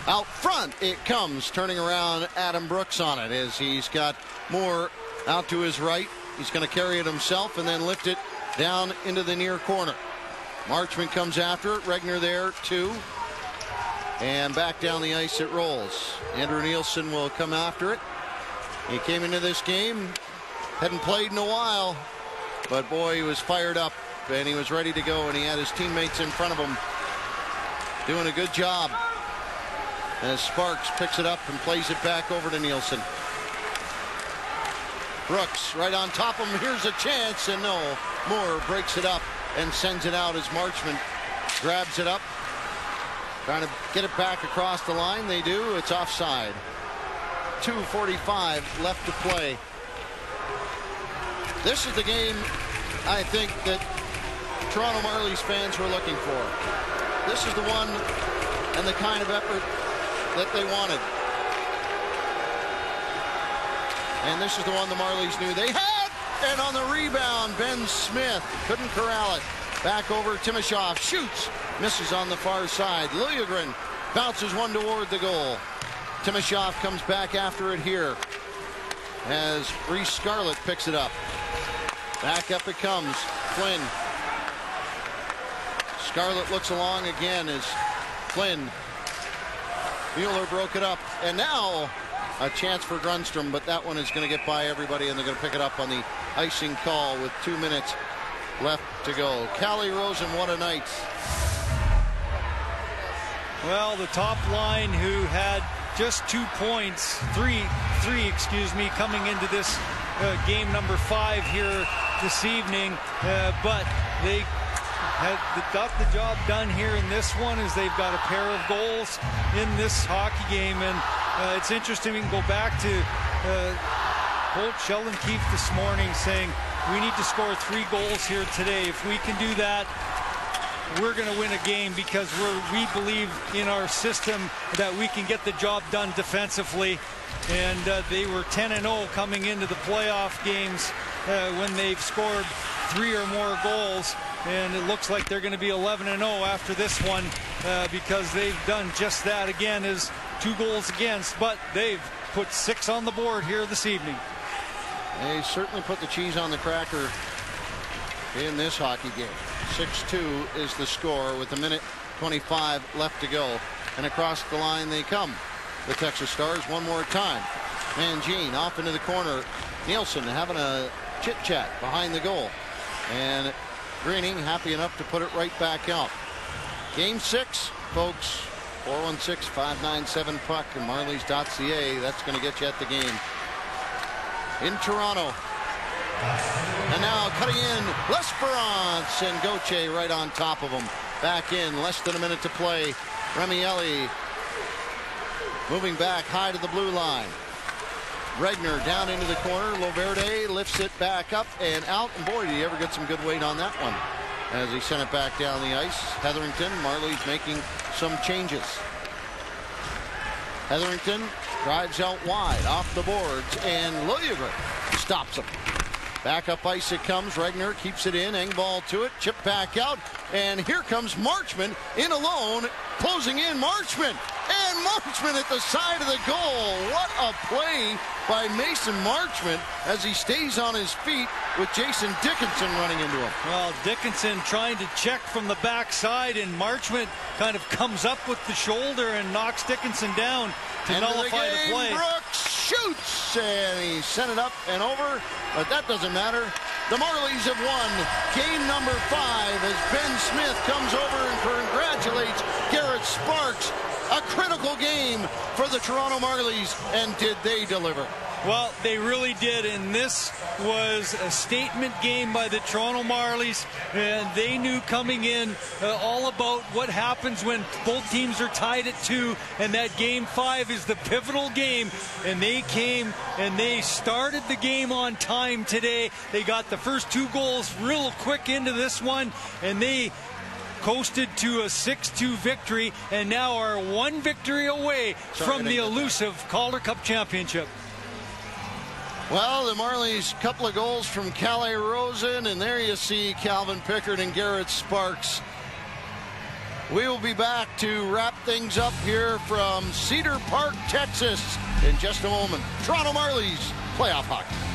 Out front it comes. Turning around, Adam Brooks on it as he's got Moore out to his right. He's going to carry it himself and then lift it down into the near corner. Marchment comes after it. Regner there too. And back down the ice it rolls. Andrew Nielsen will come after it. He came into this game, hadn't played in a while, but boy, he was fired up and he was ready to go, and he had his teammates in front of him doing a good job as Sparks picks it up and plays it back over to Nielsen. Brooks right on top of him. Here's a chance, and no. Moore breaks it up and sends it out as Marchment grabs it up, trying to get it back across the line. They do. It's offside. 2:45 left to play. This is the game I think that Toronto Marlies fans were looking for. This is the one and the kind of effort that they wanted. And this is the one the Marlies knew they had. And on the rebound, Ben Smith couldn't corral it. Back over Timashov, shoots, misses on the far side. Liljegren bounces one toward the goal. Timashov comes back after it here as Reese Scarlett picks it up. Back up it comes. Flynn. Scarlett looks along again as Flynn. Mueller broke it up. And now a chance for Grundstrom, but that one is going to get by everybody, and they're going to pick it up on the icing call with 2 minutes left to go. Callie Rosen, what a night. Well, the top line, who had just 2 points, three, coming into this game number 5 here this evening, but they got the job done here in this one, as they've got a pair of goals in this hockey game. And it's interesting, we can go back to Sheldon Keefe this morning saying we need to score 3 goals here today. If we can do that, we're going to win a game, because we believe in our system that we can get the job done defensively. And they were 10-0 coming into the playoff games when they've scored 3 or more goals. And it looks like they're going to be 11-0 after this one, because they've done just that again, as 2 goals against, but they've put 6 on the board here this evening. They certainly put the cheese on the cracker in this hockey game. 6-2 is the score with 1:25 left to go. And across the line they come. The Texas Stars one more time. Mangine off into the corner. Nielsen having a chit-chat behind the goal. And Greening happy enough to put it right back out. Game 6, folks. 416-597-PUCK and Marlies.ca. That's going to get you at the game. In Toronto. And now cutting in, L'Esperance, and Gauthier right on top of him. Back in, less than a minute to play. Remielli moving back high to the blue line. Regner down into the corner. Loverde lifts it back up and out. And boy, did he ever get some good weight on that one as he sent it back down the ice. Hetherington, Marlies making some changes. Hetherington drives out wide off the boards, and Liljegren stops him. Back up ice it comes. Regner keeps it in. Engvall to it. Chip back out. And here comes Marchment in alone. Closing in Marchment. And Marchment at the side of the goal. What a play by Mason Marchment as he stays on his feet with Jason Dickinson running into him. Well, Dickinson trying to check from the backside, and Marchment kind of comes up with the shoulder and knocks Dickinson down to nullify the play. Brooks shoots, and he sent it up and over, but that doesn't matter. The Marlies have won game number 5 as Ben Smith comes over and congratulates Garrett Sparks. A critical game for the Toronto Marlies, and did they deliver? Well, they really did, and this was a statement game by the Toronto Marlies, and they knew coming in all about what happens when both teams are tied at 2, and that game 5 is the pivotal game, and they came and they started the game on time today. They got the first 2 goals real quick into this one, and they coasted to a 6-2 victory and now are one victory away from the elusive Calder Cup championship. Well, the Marlies, couple of goals from Calle Rosen, and there you see Calvin Pickard and Garrett Sparks. We will be back to wrap things up here from Cedar Park, Texas in just a moment. Toronto Marlies playoff hockey.